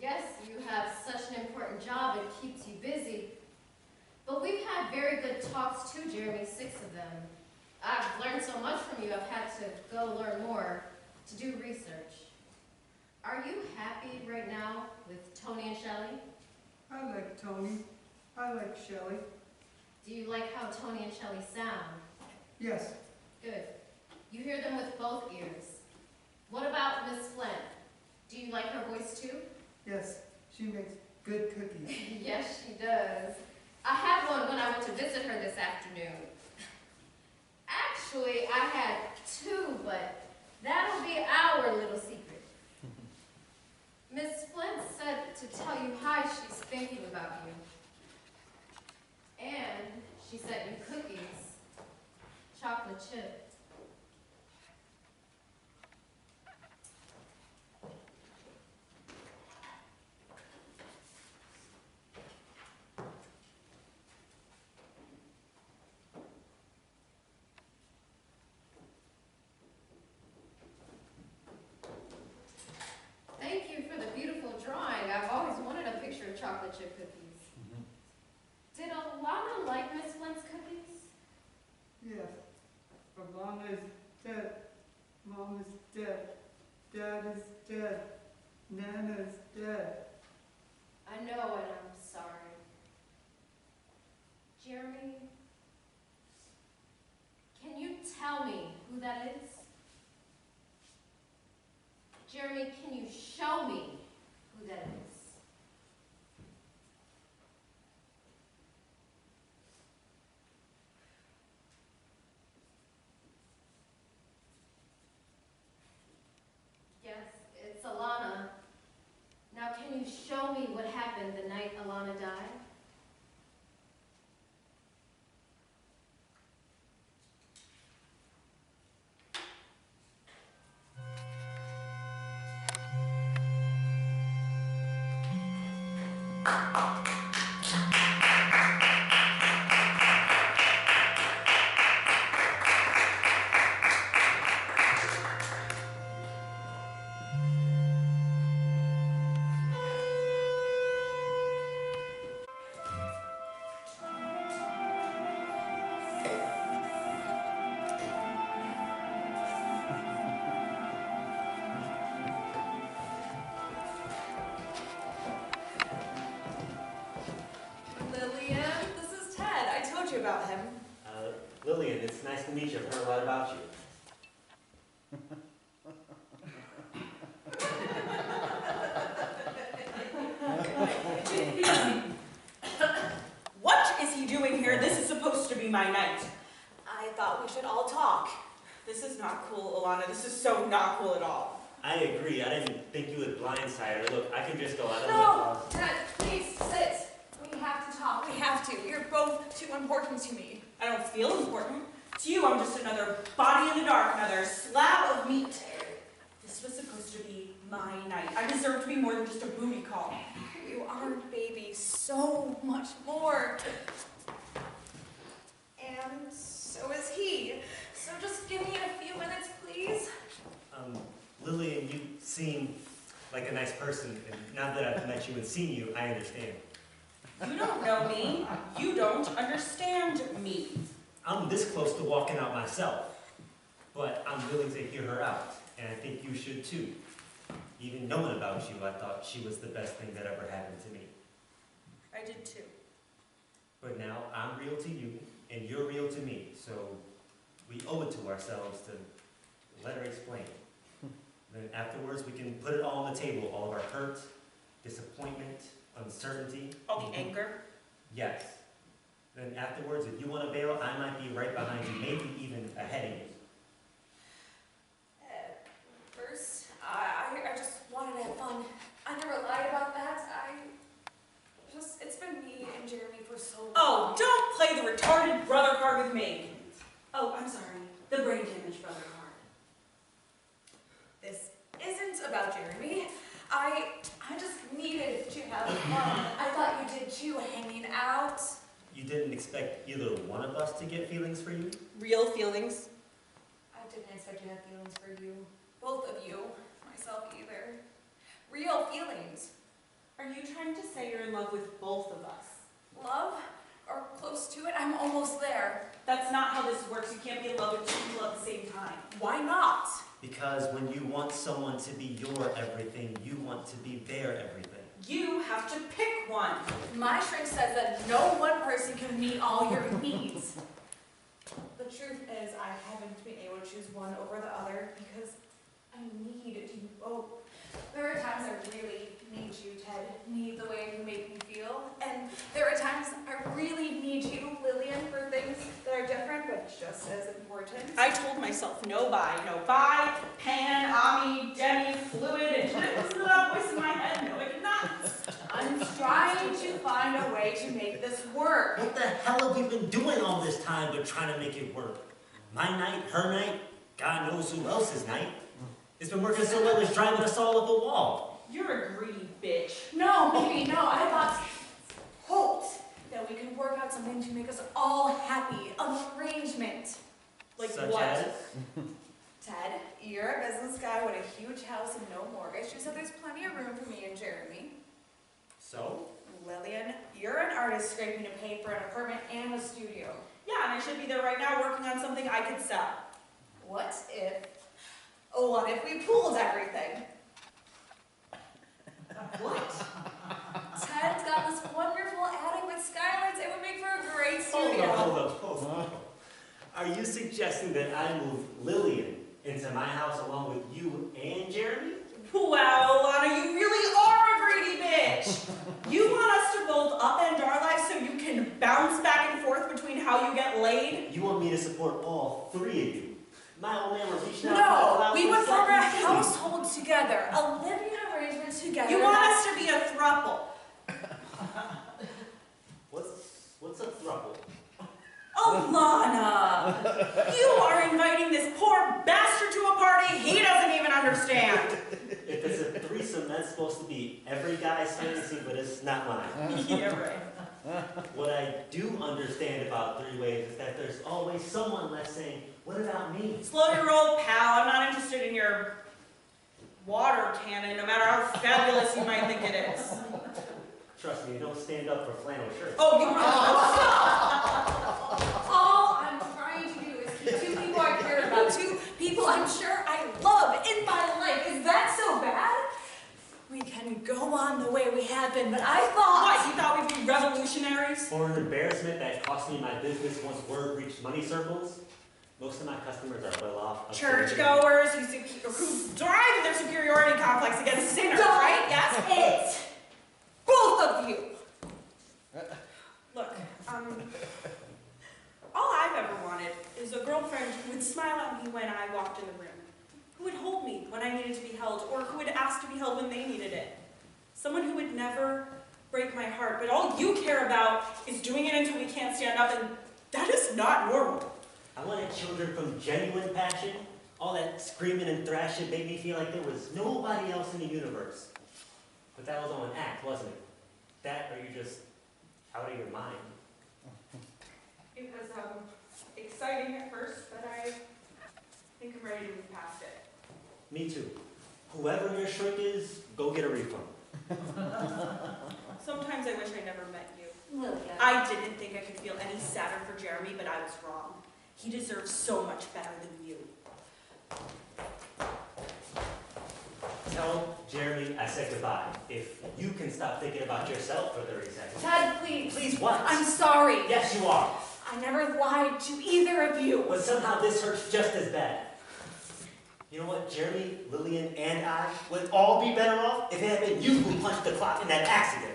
Yes, you have such an important job, it keeps you busy. But we've had very good talks too, Jeremy, 6 of them. I've learned so much from you, I've had to go learn more, to do research. Are you happy right now with Tony and Shelley? I like Tony. I like Shelley. Do you like how Tony and Shelley sound? Yes, Good. You hear them with both ears. What about Miss Flynn? Do you like her voice too? yes, she makes good cookies. Yes, she does. I had one when I went to visit her this afternoon. Actually, I had 2, but that'll be our little secret. Miss Flint said to tell you hi, she's thinking about you. And she sent you cookies, chocolate chip. Thank you for the beautiful drawing. I've always wanted a picture of chocolate chip cookies. Did Alana like Miss Flint's cookies? Yes, Alana is dead. Mom is dead. Dad is dead. Nana is dead. I know and I'm sorry. Jeremy, can you tell me who that is? Jeremy, can you show me who that is? Yes, it's Alana. Now, can you show me what happened the night Alana died? Lillian, this is Ted. I told you about him. Lillian, it's nice to meet you. I've heard a lot about you. my night. I thought we should all talk. This is not cool, Alana. This is so not cool at all. I agree. I didn't think you would blindside her. Look, I can just go out. No, Ted, please sit. We have to talk. We have to. You're both too important to me. I don't feel important. To you, I'm just another body in the dark, another slab of meat. This was supposed to be my night. I deserve to be more than just a booty call. You aren't, baby. So much more. And so is he. So just give me a few minutes, please. Lillian, you seem like a nice person, and now that I've met you and seen you, I understand. You don't know me. You don't understand me. I'm this close to walking out myself, but I'm willing to hear her out, and I think you should too. Even knowing about you, I thought she was the best thing that ever happened to me. I did too. But now I'm real to you, and you're real to me, so we owe it to ourselves to let her explain. Then afterwards, we can put it all on the table, all of our hurt, disappointment, uncertainty. All the anger. Yes. Then afterwards, if you want to bail, I might be right behind you, maybe even ahead of you. First, I just wanted to have fun. I never lied about that. It's been me and Jeremy for so long. Oh, don't play the retarded brother card with me. Oh, I'm sorry. The brain damage brother card. This isn't about Jeremy. I just needed to have fun. I thought you did too, hanging out. You didn't expect either one of us to get feelings for you? Real feelings. I didn't expect to have feelings for you. Both of you. Myself either. Real feelings. Are you trying to say you're in love with both of us? Love? Or close to it? I'm almost there. That's not how this works. You can't be in love with two people at the same time. Why not? Because when you want someone to be your everything, you want to be their everything. You have to pick one. My shrink says that no one person can meet all your needs. The truth is, I haven't been able to choose one over the other because I need you both. There are times I really need you, Ted. Need the way you make me feel. And there are times I really need you, Lillian, for things that are different but just as important. I told myself no bi, pan, ami, demi, fluid, and it wasn't that voice in my head. No, I did not. I'm trying to find a way to make this work. What the hell have we been doing all this time but trying to make it work? My night, her night, God knows who else's night. It's been working so well it's driving us all up a wall. You're a greedy bitch. No, baby, no. I hoped that we could work out something to make us all happy. An arrangement. Like Such what? as? Ted, you're a business guy with a huge house and no mortgage. You said there's plenty of room for me and Jeremy. So? Lillian, you're an artist scraping to pay for an apartment and a studio. Yeah, and I should be there right now working on something I could sell. What if we pooled everything? What? Ted's got this wonderful attic with skylights. It would make for a great studio. Hold up. Are you suggesting that I move Lillian into my house along with you and Jeremy? Wow, Alana, you really are a greedy bitch. You want us to both upend our lives so you can bounce back and forth between how you get laid? You want me to support all three of you? My old man was reaching out. No, we would form a household together, a living arrangement together. You want us to be a throuple. What's a throuple? Alana, you are inviting this poor bastard to a party he doesn't even understand. If it's a threesome, that's supposed to be every guy's fantasy, but it's not mine. Yeah, right. What I do understand about three-ways is that there's always someone left saying, what about me? Slow your roll, pal. I'm not interested in your water cannon, no matter how fabulous you might think it is. Trust me, you don't stand up for flannel shirts. Oh, you All I'm trying to do is keep two people I care about, two people I'm sure I love in my life. Is that so bad? We can go on the way we have been, but I thought... What, you thought we'd be revolutionaries? For an embarrassment that cost me my business once word reached money circles, most of my customers are well off. Churchgoers who drive their superiority complex against sinners, right? Yes? It! Both of you! Look, all smile at me when I walked in the room, who would hold me when I needed to be held, or who would ask to be held when they needed it. Someone who would never break my heart, but all you care about is doing it until we can't stand up, and that is not normal. I wanted children from genuine passion. All that screaming and thrashing made me feel like there was nobody else in the universe. But that was all an act, wasn't it? That, or you're just out of your mind. It was exciting at first, but I think I'm ready to move past it. Me too. Whoever your shrink is, go get a refund. Sometimes I wish I never met you. Lilia. I didn't think I could feel any sadder for Jeremy, but I was wrong. He deserves so much better than you. Tell Jeremy I said goodbye. If you can stop thinking about yourself for 30 seconds. Ted, please. Please what? I'm sorry. Yes, you are. I never lied to either of you. But somehow this hurts just as bad. You know what? Jeremy, Lillian, and I would all be better off if it had been you who punched the clock in that accident.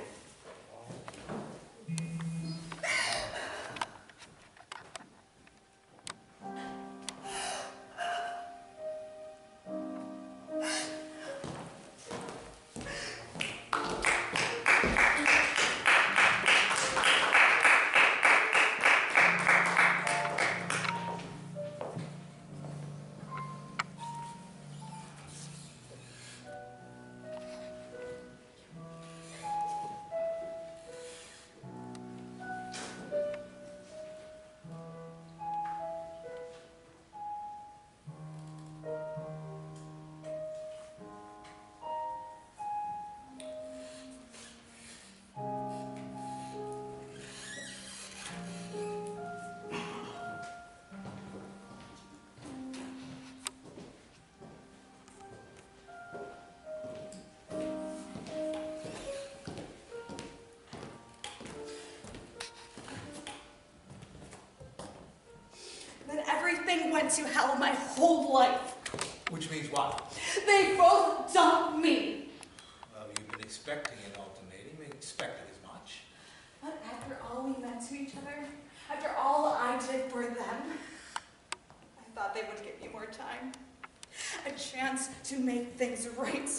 Then everything went to hell my whole life. Which means what? They both dumped me. Well, you've been expecting an ultimatum. You expected as much. But after all we meant to each other, after all I did for them, I thought they would give me more time. A chance to make things right.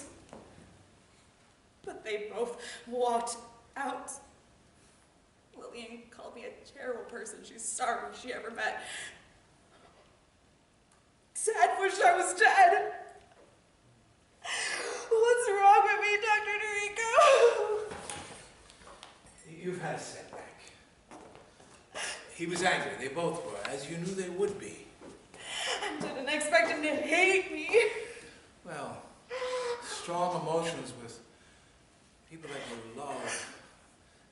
But they both walked out. Lillian called me a terrible person she's sorry she ever met. Dad wished I was dead. What's wrong with me, Dr. Noriko? You've had a setback. He was angry. They both were, as you knew they would be. I didn't expect him to hate me. Well, strong emotions with people that you love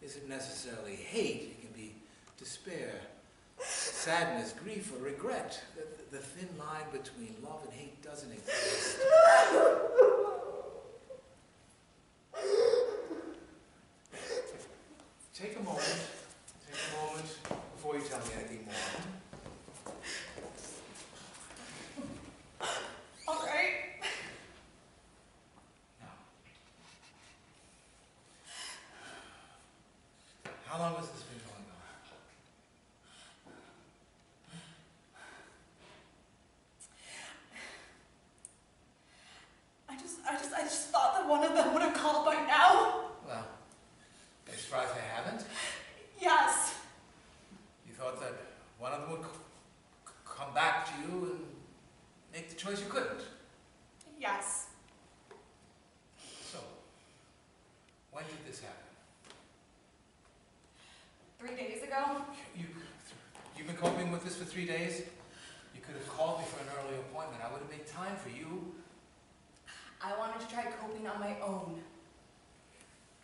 isn't necessarily hate. It can be despair, sadness, grief, or regret. The thin line between love and hate doesn't exist. Take a moment before you tell me anything more. All right. Now, how long has this been going on? I just thought that one of them would have called by now. Well, are you surprised I haven't? Yes. You thought that one of them would come back to you and make the choice you couldn't. Yes. So, when did this happen? 3 days ago. You've been coping with this for 3 days? You could have called me for an early appointment. I would have made time for you. I wanted to try coping on my own.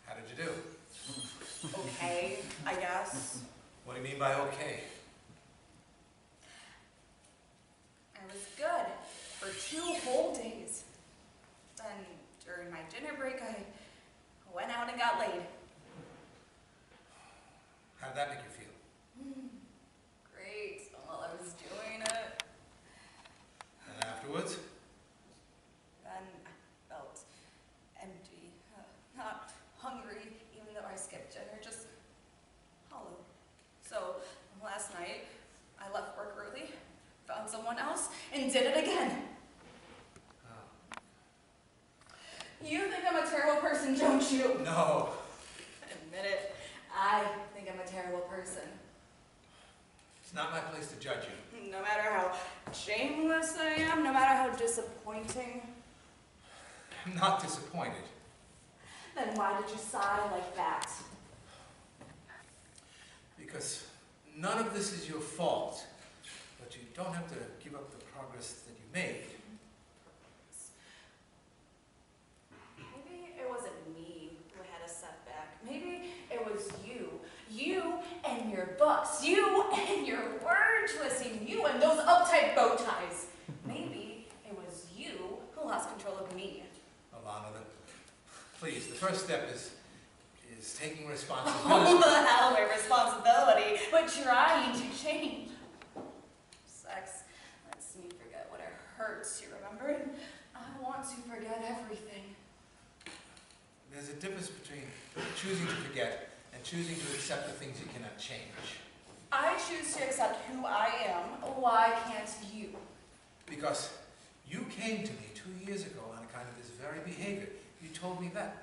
How did you do? Okay, I guess. What do you mean by okay? I was good for 2 whole days. Then, during my dinner break, I went out and got laid. How did that make you feel? Great, while I was doing it. And afterwards? Then I felt empty, not hungry, even though I skipped dinner, just hollow. So last night, I left work early, found someone else, did it again. You think I'm a terrible person, don't you? No. Admit it. I think I'm a terrible person. It's not my place to judge you. No matter how shameless I am, no matter how disappointing. I'm not disappointed. Then why did you sigh like that? Because none of this is your fault. But you don't have to give up the progress that you made. Maybe it wasn't me who had a setback. Maybe it was you. You and your books. You and your word twisting. You and those uptight bow ties. Maybe it was you who lost control of me. Alana, please, the first step is taking Oh, responsibility. the hell with responsibility, but trying to change. Sex lets me forget what it hurts, you remember? I want to forget everything. There's a difference between choosing to forget and choosing to accept the things you cannot change. I choose to accept who I am. Why can't you? Because you came to me 2 years ago on account of this very behavior. You told me that.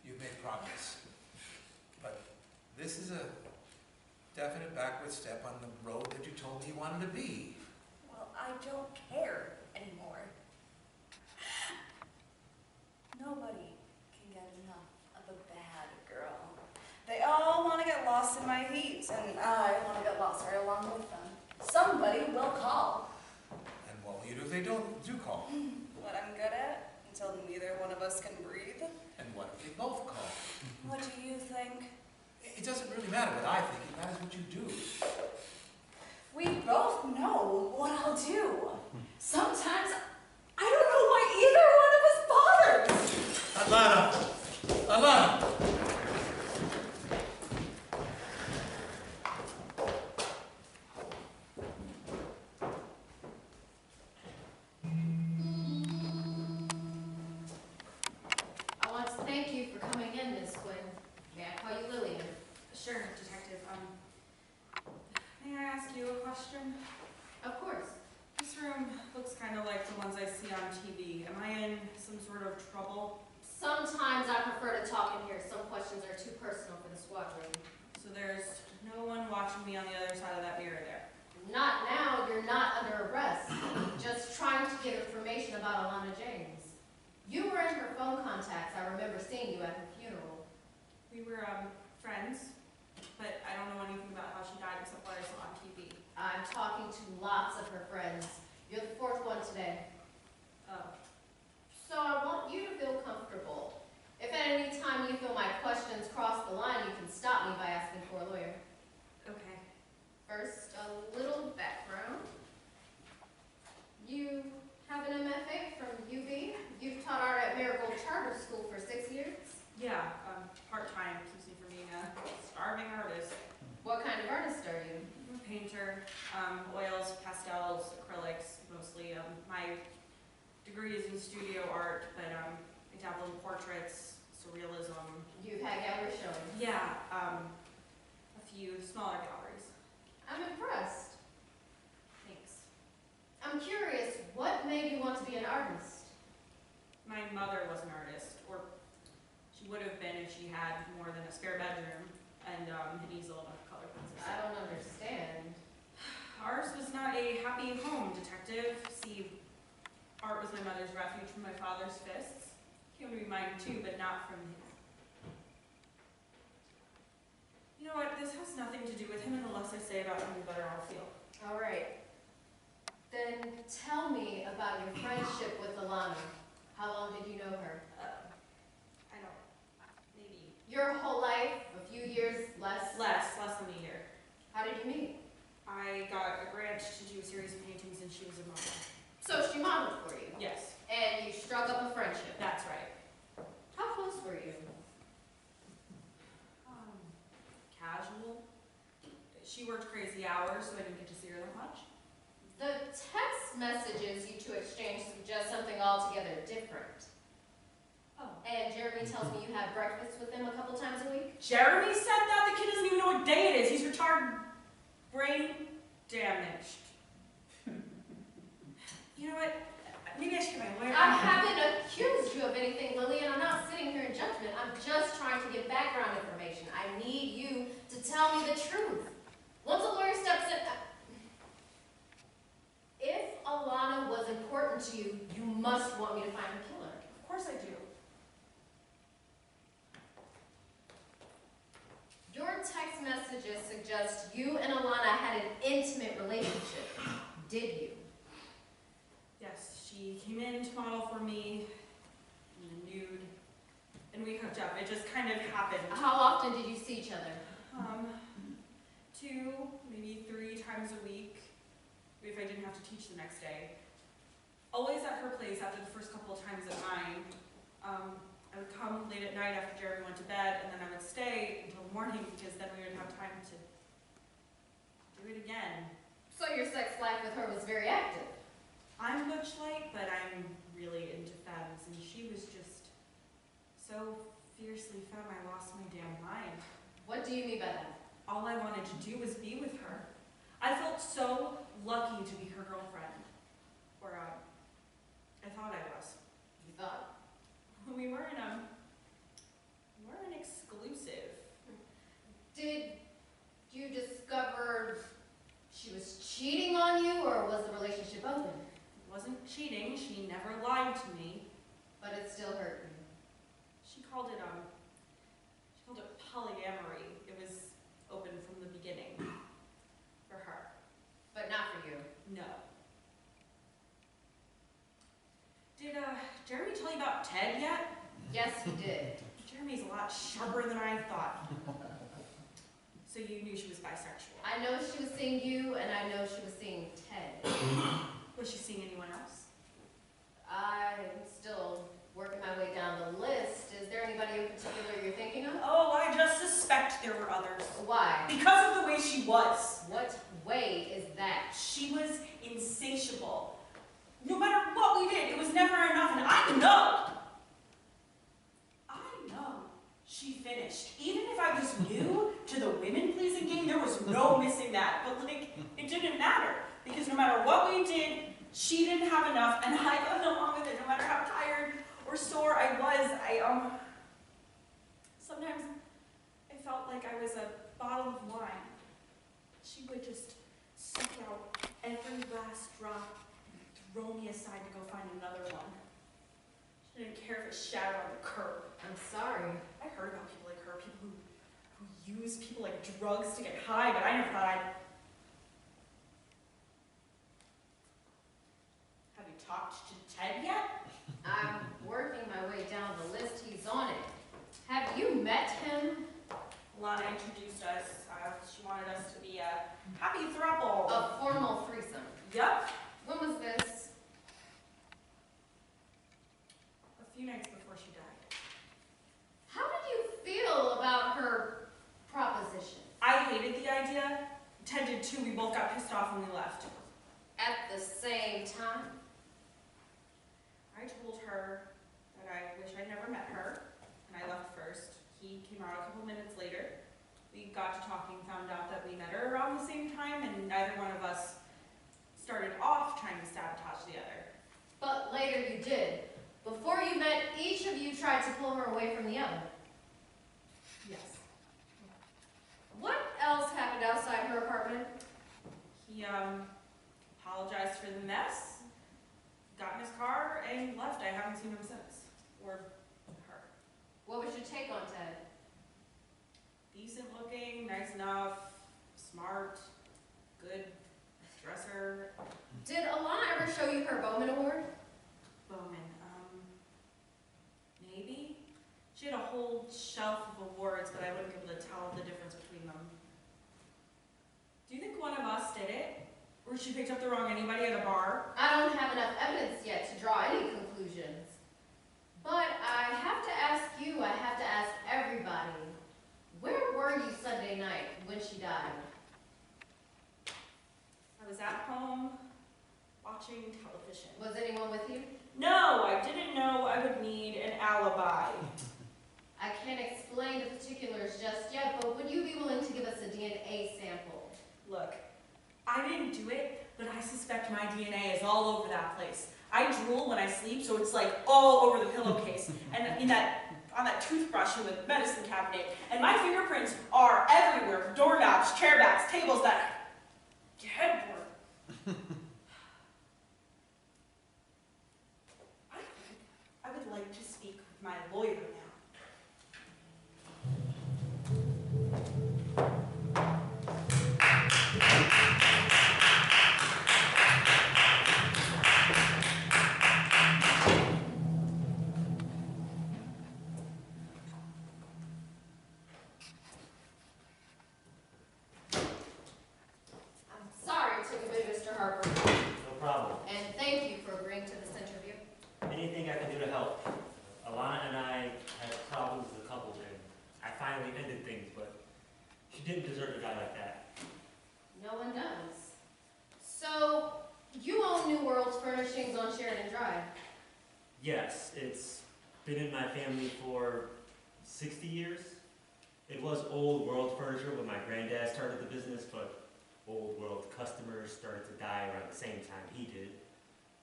You've made progress. But this is a definite backward step on the road that you told me you wanted to be. Well, I don't care anymore. Nobody can get enough of a bad girl. They all want to get lost in my heat, and I want to get lost right along with them. Somebody will call. And what will you do if they do call? What I'm good at, until neither one of us can breathe. And what if they both call? What do you think? It doesn't really matter what I think, it matters what you do. We both know what I'll do. Sometimes I don't know why either one of us bothers. Alana! Alana! I want to thank you for coming in, Miss Quinn. May I call you Lillian? Sure, Detective. May I ask you a question? Of course. This room looks kind of like the ones I see on TV. Am I in some sort of trouble? Sometimes I prefer to talk in here. Some questions are too personal for the squadron. So there's no one watching me on the other side of that mirror there. Not now. You're not under arrest. Just trying to get information about Alana James. You were in her phone contacts. I remember seeing you at her funeral. We were friends, but I don't know anything about how she died except what I saw on TV. I'm talking to lots of her friends. You're the fourth one today. Oh. So I want you to feel comfortable. If at any time you feel my questions cross the line, you can stop me by asking for a lawyer. Okay. First, a little background. You have an MFA from UB. You've taught art at Marigold Charter School for 6 years. Yeah, part-time keeps me from being a starving artist. What kind of artist are you? I'm a painter, oils, pastels, acrylics, mostly. My degree is in studio art, but I dabble in portraits, surrealism. You've had gallery showings. Yeah, a few smaller galleries. I'm impressed. Thanks. I'm curious, what made you want to be an artist? My mother was an artist, or she would have been if she had more than a spare bedroom and an easel and a color pencil. I don't understand. Ours was not a happy home, Detective. See, art was my mother's refuge from my father's fists. Came to be mine too, but not from his. You know what? This has nothing to do with him, and the less I say about him, the better I'll feel. All right. Then tell me about your friendship with Alana. How long did you know her? I don't. Maybe Your whole life? A few years? Less? less than a year. How did you meet? I got a grant to do a series of paintings, and she was a model. So she modeled for you? Yes, And you struck up a friendship? that's right. How close were you? Casual. She worked crazy hours, so I didn't get to see her that much. The text messages you two exchanged suggest something altogether different. Oh. And Jeremy tells me you have breakfast with him a couple times a week? Jeremy said that? The kid doesn't even know what day it is. He's retarded brain. damaged. You know what? Maybe I should get my lawyer. I haven't accused you of anything, Lily, and I'm not sitting here in judgment. I'm just trying to get background information. I need you to tell me the truth. Once a lawyer steps in, if Alana was important to you, you must want me to find her killer. Of course I do. Your text messages suggest you and Alana had an intimate relationship. Did you? Yes, she came in to model for me in the nude, and we hooked up. It just kind of happened. How often did you see each other? 2, maybe 3 times a week, if I didn't have to teach the next day. Always at her place after the first couple of times at mine. I would come late at night after Jeremy went to bed, and then I would stay until morning because then we would have time to do it again. So your sex life with her was very active. I'm butch light, but I'm really into femmes, and she was just so fiercely femme I lost my damn mind. What do you mean by that? All I wanted to do was be with her. I felt so lucky to be her girlfriend. Or, I thought I was. You thought? We weren't exclusive. Did you discover she was cheating on you, or was the relationship open? It wasn't cheating, she never lied to me. But it still hurt you. She called it polyamory. It was open from the beginning. For her. But not for you. No. Did, Jeremy tell you about Ted yet? Yes, he did. Jeremy's a lot sharper than I thought. So you knew she was bisexual. I know she was seeing you, and I know she was seeing Ted. Was she seeing anyone else? I'm still working my way down the list. Is there anybody in particular you're thinking of? Oh, I just suspect there were others. Why? Because of the way she was. What way is that? She was insatiable. No matter what we did, it was never enough, and I know she finished. Even if I was new to the women-pleasing game, there was no missing that. But, like, it didn't matter, because no matter what we did, she didn't have enough, and I got along with it, no matter how tired or sore I was. Sometimes I felt like I was a bottle of wine. She would just suck out every last drop and throw me aside to go find another one. She didn't care if it shattered on the curb. I'm sorry. I heard about people like her, people who use people like drugs to get high, but I never thought I'd... Have you talked to Ted yet? I'm working my way down the list. He's on it. Have you met him? Lana introduced us. She wanted us to be a happy throuple. A formal threesome. Yep. When was this? A few nights before she died. How did you feel about her proposition? I hated the idea. Ted did too. We both got pissed off when we left. At the same time? I told her that I wish I'd never met her, and I left first. He came out a couple minutes later. We got to talking, found out that we met her around the same time, and neither one of us started off trying to sabotage the other. But later you did. Before you met, each of you tried to pull her away from the other. Yes. What else happened outside her apartment? He apologized for the mess, got in his car, and left. I haven't seen him since. Or her. What was your take on Ted? Decent looking, nice enough, smart, good dresser. Did Alana ever show you her Bowman Award? Bowman, maybe? She had a whole shelf of awards, but I wouldn't be able to tell the difference between them. Do you think one of us did it? Or she picked up the wrong anybody at a bar? I don't have enough evidence yet to draw any conclusions. But I have to ask you, I have to ask everybody, where were you Sunday night when she died? I was at home, watching television. Was anyone with you? No, I didn't know I would need an alibi. I can't explain the particulars just yet, but would you be willing to give us a DNA sample? Look, I didn't do it, but I suspect my DNA is all over that place. I drool when I sleep, so it's like all over the pillowcase and on that toothbrush in the medicine cabinet. And my fingerprints are everywhere: doorknobs, chair backs, tables, that headboard. I would like to speak with my lawyer now. I'm sorry it took a bit, Mr. Harper. No problem. And thank you for agreeing to this interview. Anything I can do to help. Alana and I had problems as a couple, and I finally ended things, but she didn't deserve a guy like that. No one does. So, you own New World's Furnishings on Sheridan Drive. Yes, it's been in my family for 60 years. It was Old World Furniture when my granddad started the business, but Old World customers started to die around the same time he did.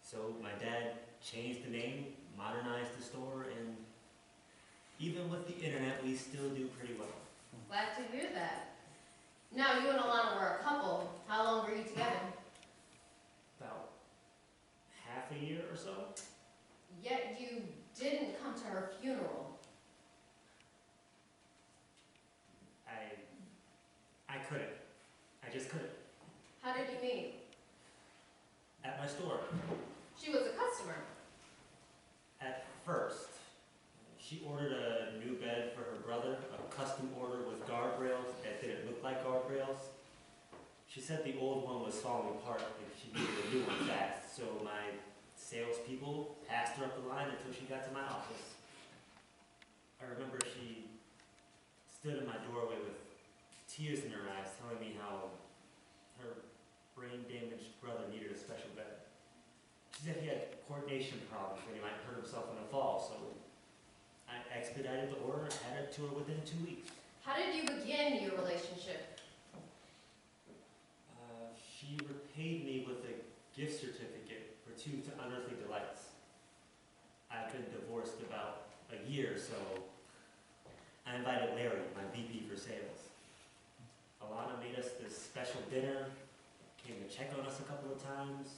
So my dad changed the name, modernized the store, and even with the internet, we still do pretty well. Glad to hear that. Now, you and Alana were a couple. How long were you together? About half a year or so. Yet you didn't come to her funeral. I couldn't. I just couldn't. How did you meet? At my store. She was a customer. At first, she ordered a new bed for her brother, a custom order with guardrails that didn't look like guardrails. She said the old one was falling apart and she needed a new one fast, so my salespeople passed her up the line until she got to my office. I remember she stood in my doorway with tears in her eyes, telling me how her brain-damaged brother needed a special bed. She said he had coordination problems and he might hurt himself in a fall, so I expedited the order and had it to her within 2 weeks. How did you begin your relationship? She repaid me with a gift certificate for 2 unearthly delights. I've been divorced about a year, so I invited Larry, my VP for sales. Alana made us this special dinner, came to check on us a couple of times.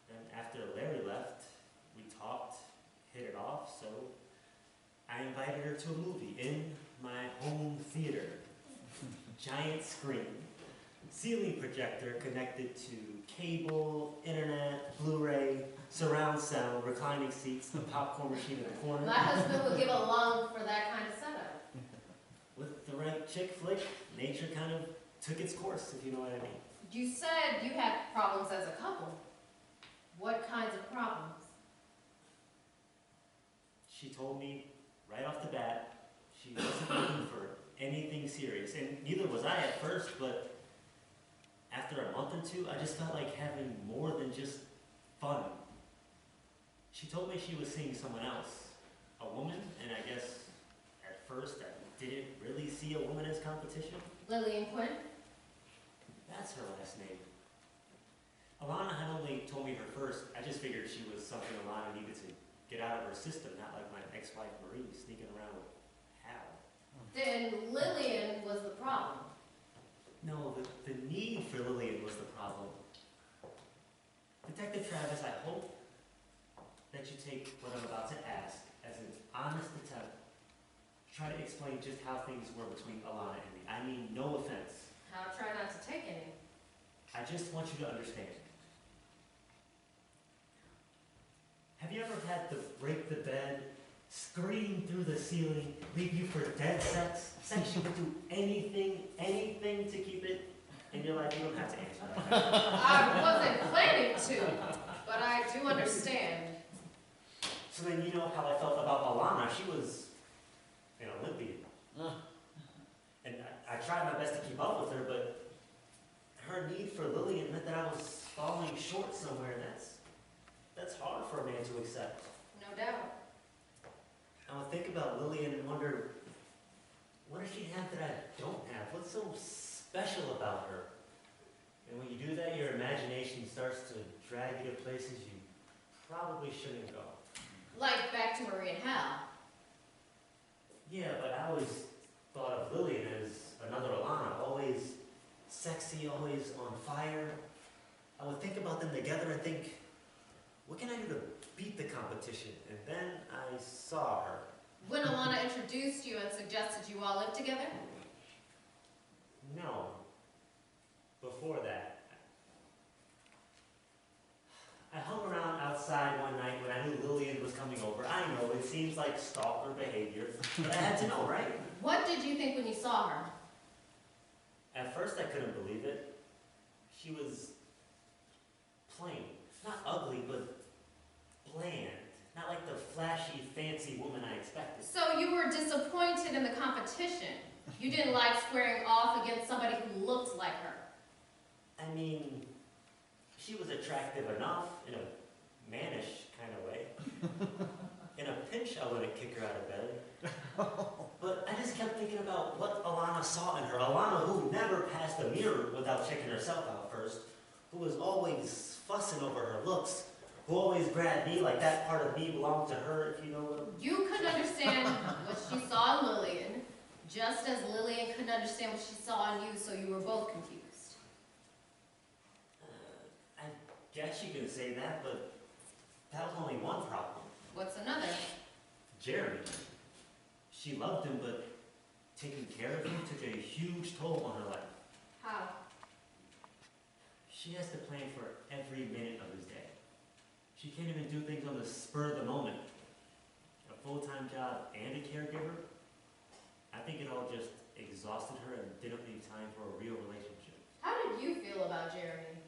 Then after Larry left, we talked, hit it off, so I invited her to a movie in my home theater. Giant screen, ceiling projector connected to cable, internet, Blu-ray, surround sound, reclining seats, the popcorn machine in the corner. My husband would give a lung for that kind of setup. With the right chick flick, nature kind of took its course, if you know what I mean. You said you had problems as a couple. What kinds of problems? She told me right off the bat she wasn't looking for anything serious, and neither was I at first, but after a month or 2, I just felt like having more than just fun. She told me she was seeing someone else, a woman, and I guess at first I didn't really see a woman as competition. Lillian Quinn? That's her last name. Alana had only told me her first. I just figured she was something Alana needed to get out of her system, not like my ex-wife Marie sneaking around with Hal. Then Lillian was the problem. No, the need for Lillian was the problem. Detective Travis, I hope that you take what I'm about to ask as an honest attempt to try to explain just how things were between Alana and me. I mean, no offense. I'll try not to take any. I just want you to understand. Have you ever had to break the bed, scream through the ceiling, leave you for dead sex? Sex you would do anything to keep it in your life? You don't have to answer that. I wasn't planning to, but I do understand. So then you know how I felt about Alana. She was an Olympian. And I tried my best to keep up with her, but her need for Lillian meant that I was falling short somewhere, and that's hard for a man to accept. No doubt. I would think about Lillian and wonder, what does she have that I don't have? What's so special about her? And when you do that, your imagination starts to drag you to places you probably shouldn't go. Like back to Marie and Hal. Yeah, but I always thought of Lillian as another Alana, always sexy, always on fire. I would think about them together and think, what can I do to beat the competition? And then I saw her. When Alana introduced you and suggested you all live together? No. Before that. I hung around outside one night when I knew Lillian was coming over. I know, it seems like stalker behavior, but I had to know, right? What did you think when you saw her? At first I couldn't believe it. She was plain. Not ugly, but bland. Not like the flashy, fancy woman I expected. So you were disappointed in the competition. You didn't like squaring off against somebody who looked like her. I mean, she was attractive enough, in a mannish kind of way. In a pinch, I wouldn't kick her out of bed. But I just kept thinking about what Alana saw in her. Alana who never passed a mirror without checking herself out first. Who was always fussing over her looks. Who always grabbed me like that part of me belonged to her, if you know what. You couldn't understand what she saw in Lillian, just as Lillian couldn't understand what she saw in you, so you were both confused. I guess you could say that, but that was only one problem. What's another? Jeremy. She loved him, but taking care of him took a huge toll on her life. How? She has to plan for every minute of his day. She can't even do things on the spur of the moment. A full-time job and a caregiver, I think it all just exhausted her and didn't leave time for a real relationship. How did you feel about Jeremy?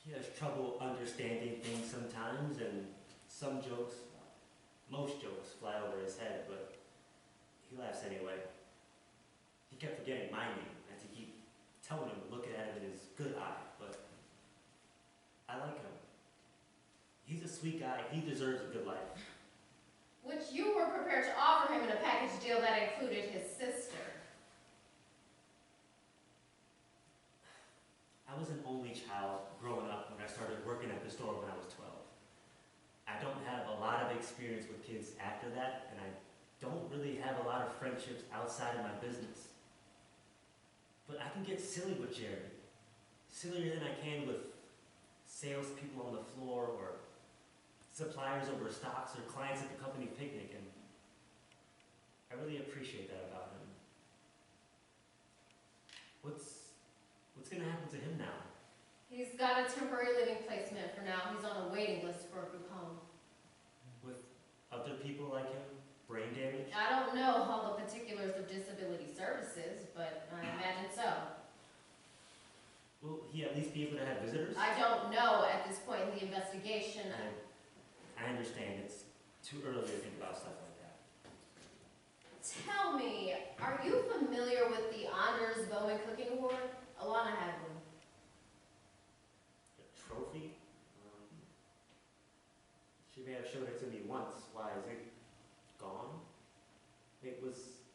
He has trouble understanding things sometimes, and some jokes, most jokes, fly over his head, but he laughs anyway. He kept forgetting my name. I had to keep telling him to look at him in his good eye, but I like him. He's a sweet guy. He deserves a good life. Which you were prepared to offer him in a package deal that included his sister. I was an only child growing up when I started working at the store when I was 12. I don't have a lot of experience with kids after that, and I don't really have a lot of friendships outside of my business. But I can get silly with Jeremy. Sillier than I can with salespeople on the floor, or suppliers over stocks, or clients at the company picnic, and I really appreciate that about him. What's gonna happen to him now? He's got a temporary living placement for now. He's on a waiting list for a group home. With other people like him? Brain damage? I don't know all the particulars of disability services, but I imagine so. Will he at least be able to have visitors? I don't know at this point in the investigation. I understand it's too early to think about stuff like that. Tell me, are you familiar with the Anders Bowman Cooking Award? Alana had one. A trophy? She may have showed it to me once. Why, is it gone?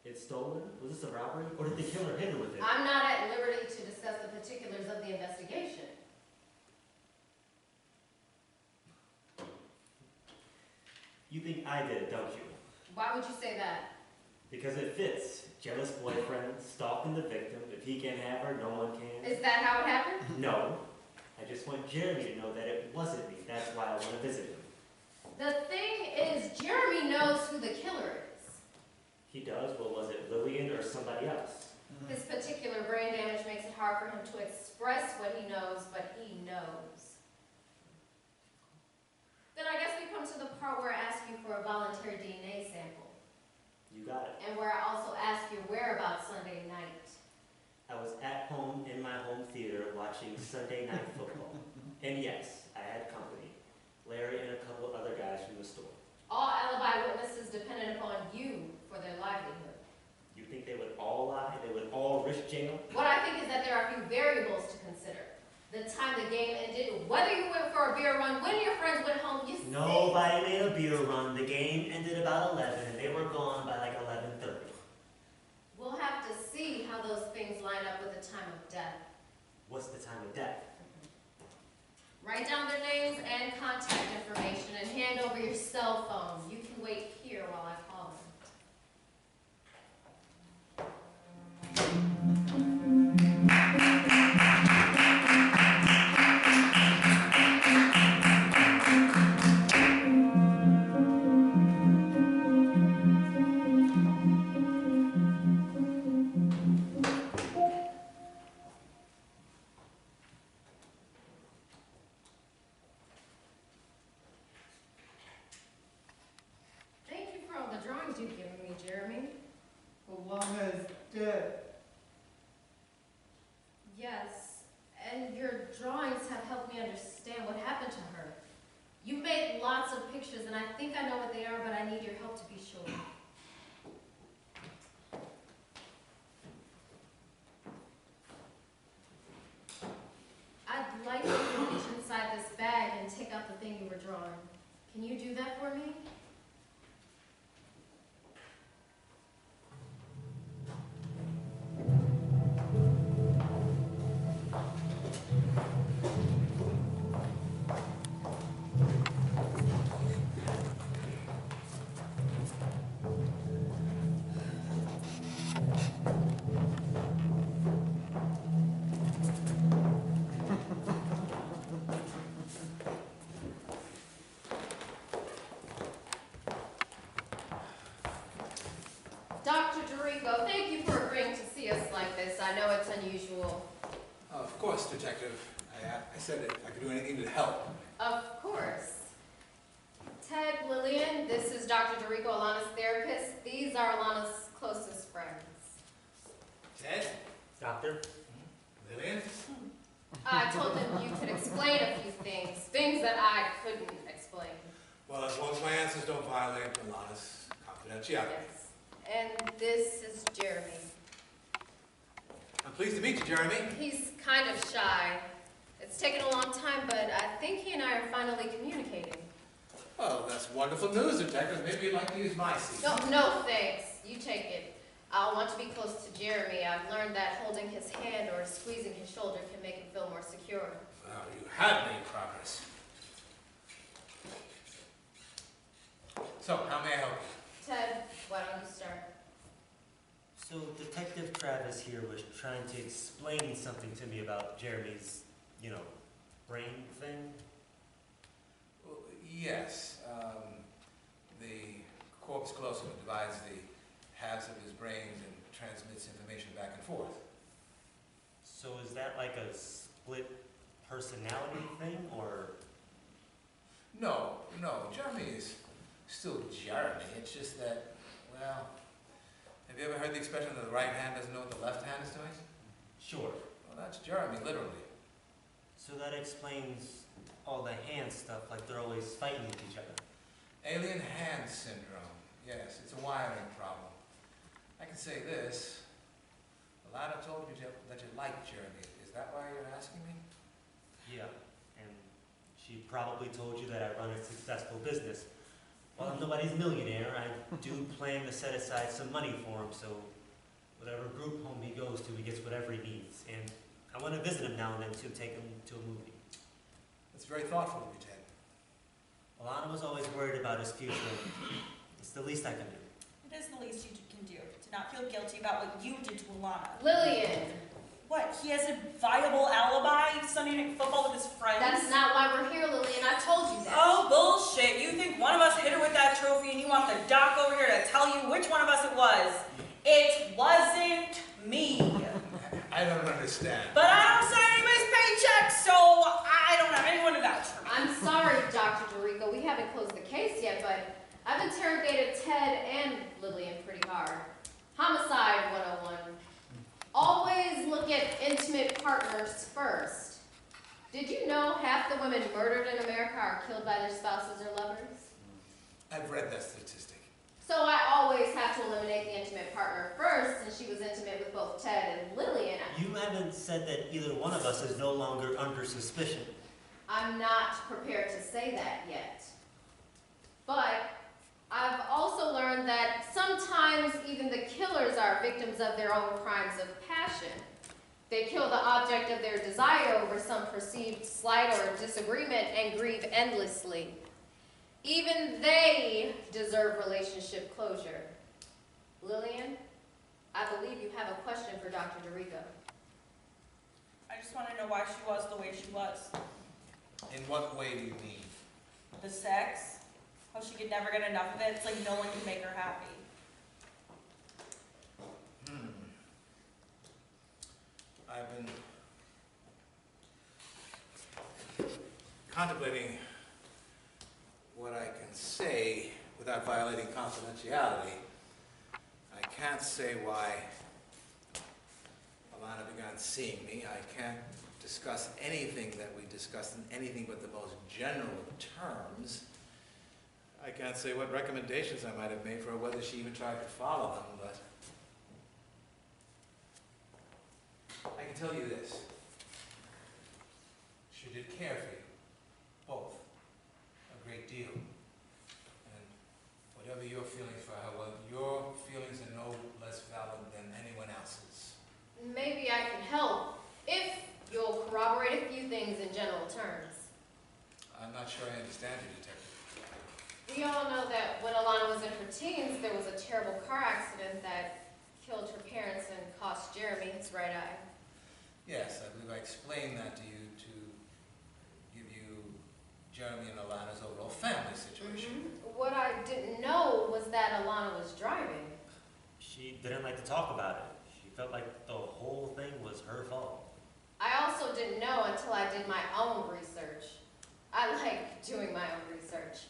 It's stolen? Was this a robbery? Or did the killer hit her with it? I'm not at liberty to discuss the particulars of the investigation. You think I did it, don't you? Why would you say that? Because it fits. Jealous boyfriend, stalking the victim. If he can't have her, no one can. Is that how it happened? No. I just want Jeremy to know that it wasn't me. That's why I want to visit him. The thing is, Jeremy knows who the killer is. He does? Well, was it Lillian or somebody else? His particular brain damage makes it hard for him to express what he knows, but he knows. Then I guess we come to the part where I ask you for a voluntary DNA sample. You got it. And where I also ask your whereabouts Sunday night. I was at home in my home theater watching Sunday Night Football. And yes, I had company. Larry and a couple other guys from the store. All alibi witnesses depended upon you for their livelihood. You think they would all lie? They would all risk jail? What I think is that there are a few variables to consider. The time the game ended, whether you went for a beer run, when your friends went home, you see. Nobody made a beer run. The game ended about 11 and they were gone by like 11:30. We'll have to see how those things line up with the time of death. Alana's dead. Yes, and your drawings have helped me understand what happened to her. You made lots of pictures, and I think I know what they are, but I need your help to be sure. I'd like you to reach inside this bag and take out the thing you were drawing. Can you do that for me? Dr. Dorico, thank you for agreeing to see us like this. I know it's unusual. Of course, Detective. I said if I could do anything to help. Of course. Ted, Lillian, this is Dr. Dorico, Alana's therapist. These are Alana's closest friends. Ted? Doctor? Lillian? I told them you could explain a few things that I couldn't explain. Well, as long as my answers don't violate Alana's confidentiality. Yes. And this is Jeremy. I'm pleased to meet you, Jeremy. He's kind of shy. It's taken a long time, but I think he and I are finally communicating. Well, that's wonderful news, Detective. Maybe you'd like to use my seat. No, thanks. You take it. I'll want to be close to Jeremy. I've learned that holding his hand or squeezing his shoulder can make him feel more secure. Well, you have made progress. So, how may I help you? Ted, why don't you start? So Detective Travis here was trying to explain something to me about Jeremy's, brain thing. Well, yes. The corpus callosum divides the halves of his brain and transmits information back and forth. So is that like a split personality thing, or? No. Jeremy is still Jeremy. It's just that, well, have you ever heard the expression that the right hand doesn't know what the left hand is doing? Sure. Well, that's Jeremy, literally. So that explains all the hand stuff, like they're always fighting with each other. Alien hand syndrome. Yes, it's a wiring problem. I can say this. Alana told you that you like Jeremy. Is that why you're asking me? Yeah, and she probably told you that I run a successful business. While I'm nobody's millionaire, I do plan to set aside some money for him, so whatever group home he goes to, he gets whatever he needs. And I want to visit him now and then, too, take him to a movie. That's very thoughtful of you, Ted. Alana was always worried about his future. It's the least I can do. It is the least you can do, to not feel guilty about what you did to Alana. Lillian! What, he has a viable alibi Sunday night football with his friends? That's not why we're here, Lillian. I told you that. Oh, bullshit. You think one of us hit her with that trophy and you want the doc over here to tell you which one of us it was? It wasn't me. I don't understand. But I don't sign anybody's paycheck, so I don't have anyone to vouch for me. I'm sorry, Dr. Dorico. We haven't closed the case yet, but I've interrogated Ted and Lillian pretty hard. Homicide 101. Always look at intimate partners first. Did you know half the women murdered in America are killed by their spouses or lovers? I've read that statistic. So I always have to eliminate the intimate partner first, since she was intimate with both Ted and Lillian. You haven't said that either one of us is no longer under suspicion. I'm not prepared to say that yet. But I've also learned that sometimes even the killers are victims of their own crimes of passion. They kill the object of their desire over some perceived slight or disagreement and grieve endlessly. Even they deserve relationship closure. Lillian, I believe you have a question for Dr. Dorico. I just want to know why she was the way she was. In what way do you mean? The sex, how she could never get enough of it. It's like no one can make her happy. I've been contemplating what I can say without violating confidentiality. I can't say why Alana began seeing me. I can't discuss anything that we discussed in anything but the most general of terms. I can't say what recommendations I might have made for her, whether she even tried to follow them, but I can tell you this. She did care for you, both, a great deal. And whatever your feelings for her, well, your feelings are no less valid than anyone else's. Maybe I can help, if you'll corroborate a few things in general terms. I'm not sure I understand you, Detective. We all know that when Alana was in her teens, there was a terrible car accident that killed her parents and cost Jeremy his right eye. Yes, I believe I explained that to you to give you Jeremy and Alana's overall family situation. What I didn't know was that Alana was driving. She didn't like to talk about it. She felt like the whole thing was her fault. I also didn't know until I did my own research. I like doing my own research.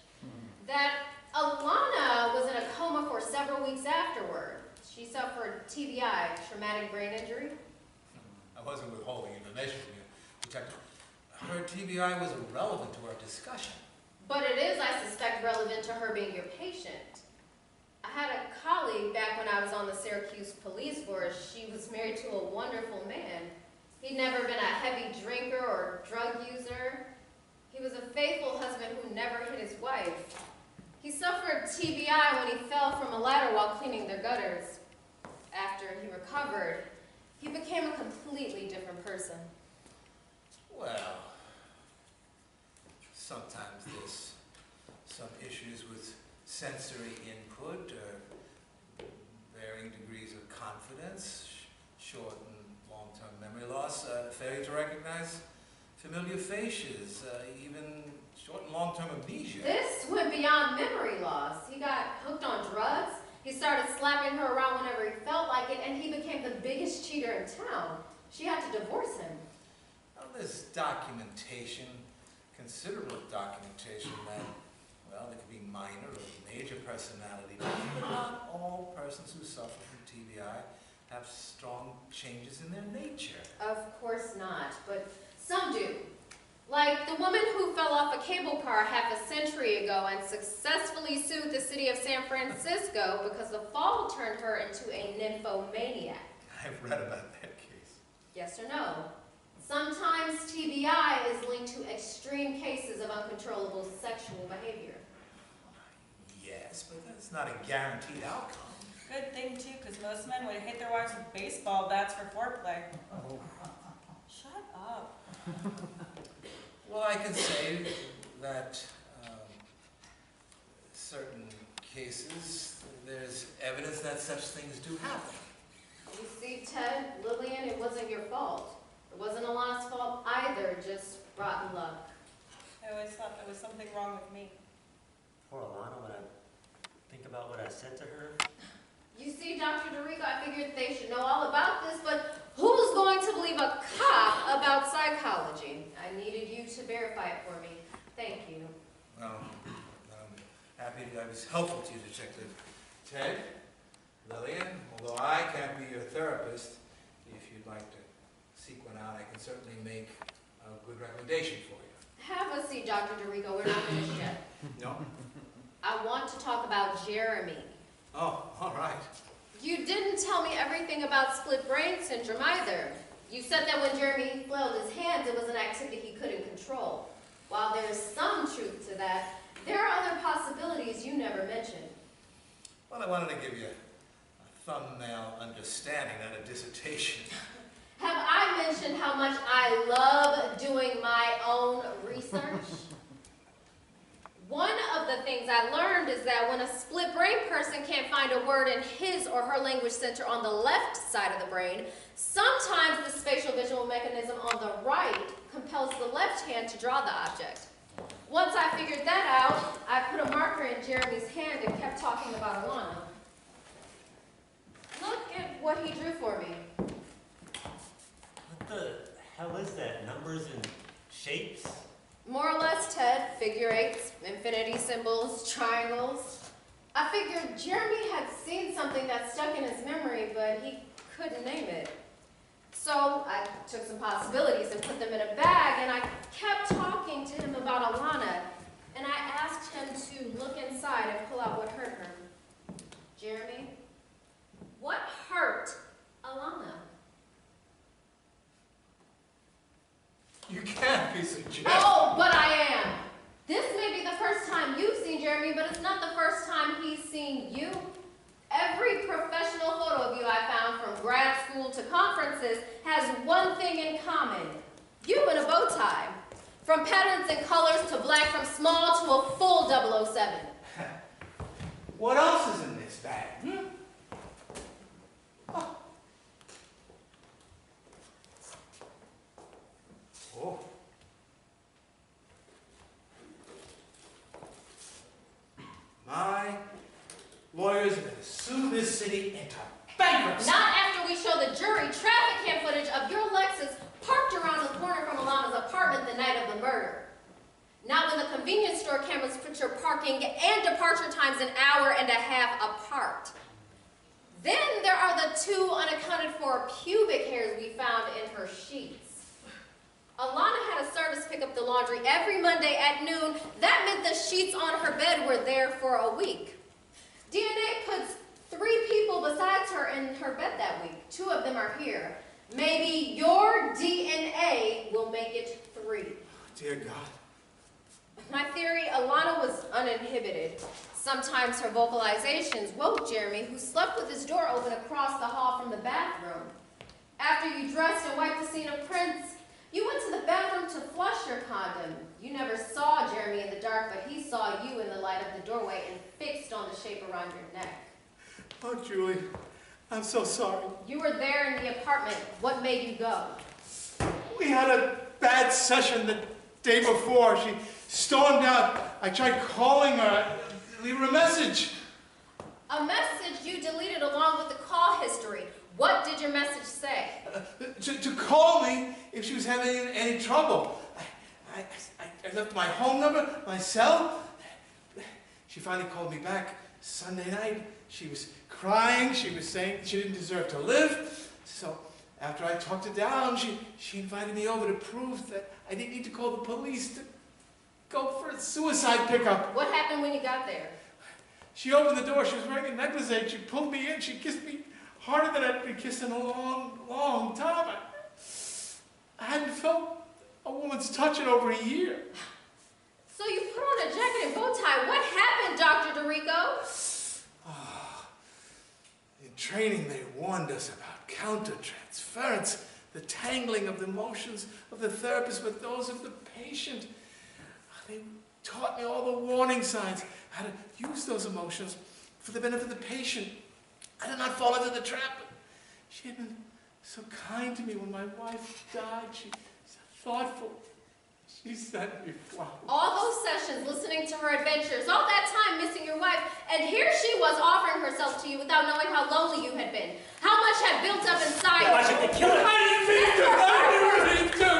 That Alana was in a coma for several weeks afterward. She suffered TBI, traumatic brain injury. I wasn't withholding information from you, Detective. Her TBI was irrelevant to our discussion. But it is, I suspect, relevant to her being your patient. I had a colleague back when I was on the Syracuse police force. She was married to a wonderful man. He'd never been a heavy drinker or drug user. He was a faithful husband who never hit his wife. He suffered TBI when he fell from a ladder while cleaning their gutters. After he recovered, he became a completely different person. Well, sometimes there's some issues with sensory input, varying degrees of confidence, short and long-term memory loss, failure to recognize familiar faces, even short and long-term amnesia. This went beyond memory loss. He got hooked on drugs. He started slapping her around whenever he felt like it, and he became the biggest cheater in town. She had to divorce him. Well, there's documentation, considerable documentation that, well, there could be minor or major personality changes, but not all persons who suffer from TBI have strong changes in their nature. Of course not, but some do. Like the woman who fell off a cable car half a century ago and successfully sued the city of San Francisco because the fall turned her into a nymphomaniac. I've read about that case. Yes or no? Sometimes TBI is linked to extreme cases of uncontrollable sexual behavior. Yes, but that's not a guaranteed outcome. Good thing too, because most men would hit their wives with baseball bats for foreplay. Shut up. Well, I can say that certain cases, there's evidence that such things do happen. You see, Ted, Lillian, it wasn't your fault. It wasn't Alana's fault either, just rotten luck. I always thought there was something wrong with me. Poor Alana, when I think about what I said to her. You see, Dr. DeRico, I figured they should know all about this, but who's going to believe a cop about psychology? I needed you to verify it for me. Thank you. Well, I'm happy that I was helpful to you, Detective. Ted, Lillian, although I can't be your therapist, if you'd like to seek one out, I can certainly make a good recommendation for you. Have a seat, Dr. DeRico. We're not finished yet. No? I want to talk about Jeremy. Oh, all right. You didn't tell me everything about split brain syndrome either. You said that when Jeremy flailed his hands, it was an activity he couldn't control. While there is some truth to that, there are other possibilities you never mentioned. Well, I wanted to give you a thumbnail understanding, not a dissertation. Have I mentioned how much I love doing my own research? One of the things I learned is that when a split brain person can't find a word in his or her language center on the left side of the brain, sometimes the spatial visual mechanism on the right compels the left hand to draw the object. Once I figured that out, I put a marker in Jeremy's hand and kept talking about Alana. Look at what he drew for me. What the hell is that? Numbers and shapes? More or less, Ted. Figure eights, infinity symbols, triangles. I figured Jeremy had seen something that stuck in his memory, but he couldn't name it. So I took some possibilities and put them in a bag, and I kept talking to him about Alana, and I asked him to look inside and pull out what hurt her. Jeremy, what hurt Alana? You can't be suggesting. Oh, but I am. This may be the first time you've seen Jeremy, but it's not the first time he's seen you. Every professional photo of you I found from grad school to conferences has one thing in common. You in a bow tie. From patterns and colors to black, from small to a full 007. What else is in this bag? Oh. Oh. My lawyers are going to sue this city into bankruptcy. Not after we show the jury traffic cam footage of your Lexus parked around the corner from Alana's apartment the night of the murder. Not when the convenience store cameras put your parking and departure times an hour and a half apart. Then there are the 2 unaccounted for pubic hairs we found in her sheets. Alana had a service pick up the laundry every Monday at noon. That meant the sheets on her bed were there for a week. DNA puts 3 people besides her in her bed that week. 2 of them are here. Maybe your DNA will make it 3. Dear God. My theory, Alana was uninhibited. Sometimes her vocalizations woke Jeremy, who slept with his door open across the hall from the bathroom. After you dressed and wiped the scene of prints, you went to the bathroom to flush your condom. You never saw Jeremy in the dark, but he saw you in the light of the doorway and fixed on the shape around your neck. Oh, Julie, I'm so sorry. You were there in the apartment. What made you go? We had a bad session the day before. She stormed out. I tried calling her, leave her a message. A message you deleted along with the call history. What did your message say? To call me if she was having any trouble. I left my home number, my cell. She finally called me back Sunday night. She was crying. She was saying she didn't deserve to live. So after I talked her down, she invited me over to prove that I didn't need to call the police to go for a suicide pickup. What happened when you got there? She opened the door. She was wearing a negligee. She pulled me in. She kissed me harder than I'd been kissed in a long, long time. I hadn't felt a woman's touch in over a year. So you put on a jacket and bow tie. What happened, Dr. DeRico? In training, they warned us about countertransference, the tangling of the emotions of the therapist with those of the patient. They taught me all the warning signs, how to use those emotions for the benefit of the patient. I did not fall into the trap. She had been so kind to me when my wife died. She was so thoughtful. She sent me flowers. All those sessions listening to her adventures, all that time missing your wife, and here she was offering herself to you without knowing how lonely you had been. How much had built up inside you. Why should they kill her? I didn't mean to.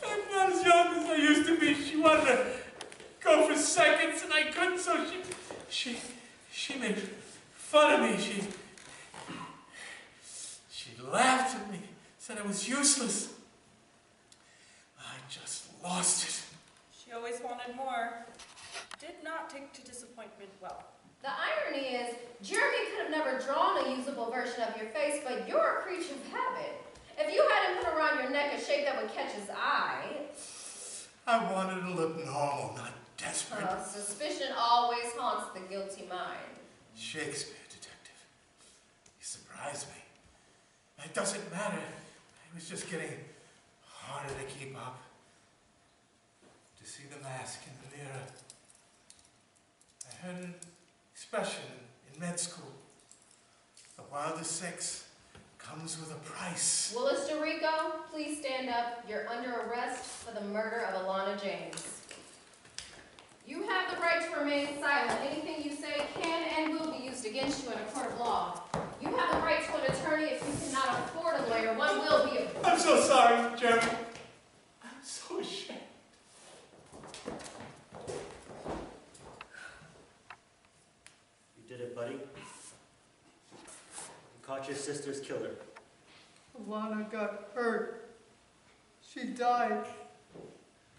I'm not as young as I used to be. She wanted to go for seconds, and I couldn't, so she made fun of me. She laughed at me, said I was useless. I just lost it. She always wanted more. Did not take to disappointment well. The irony is, Jeremy could have never drawn a usable version of your face, but you're a creature of habit. If you hadn't put around your neck a shape that would catch his eye... I wanted to look normal, not desperate. Suspicion always haunts the guilty mind. Shakespeare, detective. You surprised me. It doesn't matter. It was just getting harder to keep up. To see the mask in the mirror. I heard an expression in med school. The wildest sex comes with a price. Willis DeRico, please stand up. You're under arrest for the murder of Alana James. You have the right to remain silent. Anything you say can and will be used against you in a court of law. You have the right to an attorney. If you cannot afford a lawyer, one will be. I'm so sorry, Jeremy. I'm so ashamed. it, buddy? You caught your sister's killer. Alana got hurt. She died.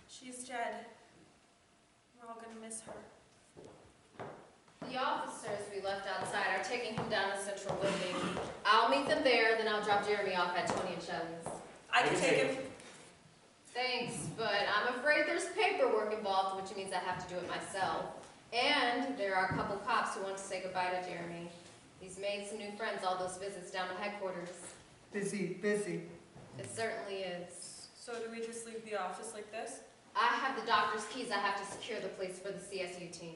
She's dead. We're all gonna miss her. The officers we left outside are taking him down to Central Building. I'll meet them there, then I'll drop Jeremy off at 20 and Shelley's. I can take him. Thanks, but I'm afraid there's paperwork involved, which means I have to do it myself. And there are a couple cops who want to say goodbye to Jeremy. He's made some new friends all those visits down to headquarters. Busy, busy. It certainly is. So do we just leave the office like this? I have the doctor's keys. I have to secure the place for the CSU team.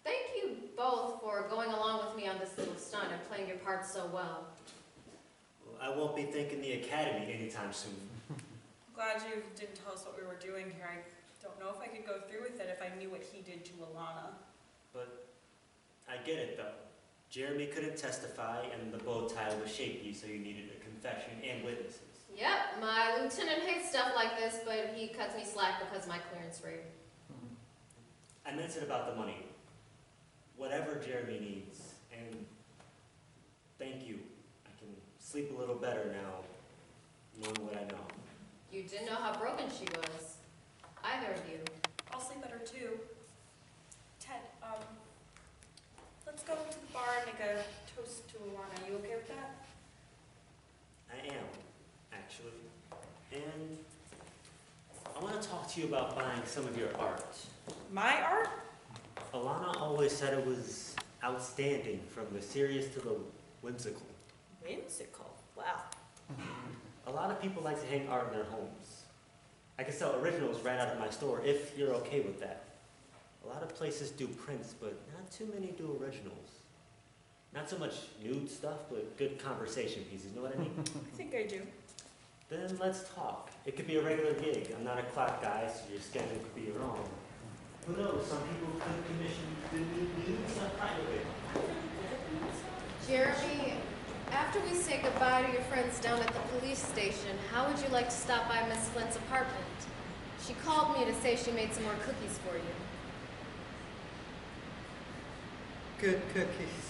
Thank you both for going along with me on this little stunt and playing your parts so well. Well, I won't be thanking the Academy anytime soon. Glad you didn't tell us what we were doing here. I don't know if I could go through with it if I knew what he did to Alana. But I get it, though. Jeremy couldn't testify, and the bow tie was shaky, so you needed a confession and witnesses. Yep, my lieutenant hates stuff like this, but he cuts me slack because of my clearance rate. I meant it about the money. Whatever Jeremy needs, and thank you. I can sleep a little better now, knowing what I know. You didn't know how broken she was. Either of you. I'll sleep better too. Ted, let's go to the bar and make a toast to Alana. You okay with that? I am, actually. And I want to talk to you about buying some of your art. My art? Alana always said it was outstanding, from the serious to the whimsical. Whimsical? Wow. A lot of people like to hang art in their homes. I can sell originals right out of my store if you're okay with that. A lot of places do prints, but not too many do originals. Not so much nude stuff, but good conversation pieces, know what I mean? I think I do. Then let's talk. It could be a regular gig. I'm not a clock guy, so your schedule could be your own. Who knows, some people could commission the nudes on private. Jeremy, after we say goodbye to your friends down at the police station, how would you like to stop by Miss Flint's apartment? She called me to say she made some more cookies for you. Good cookies.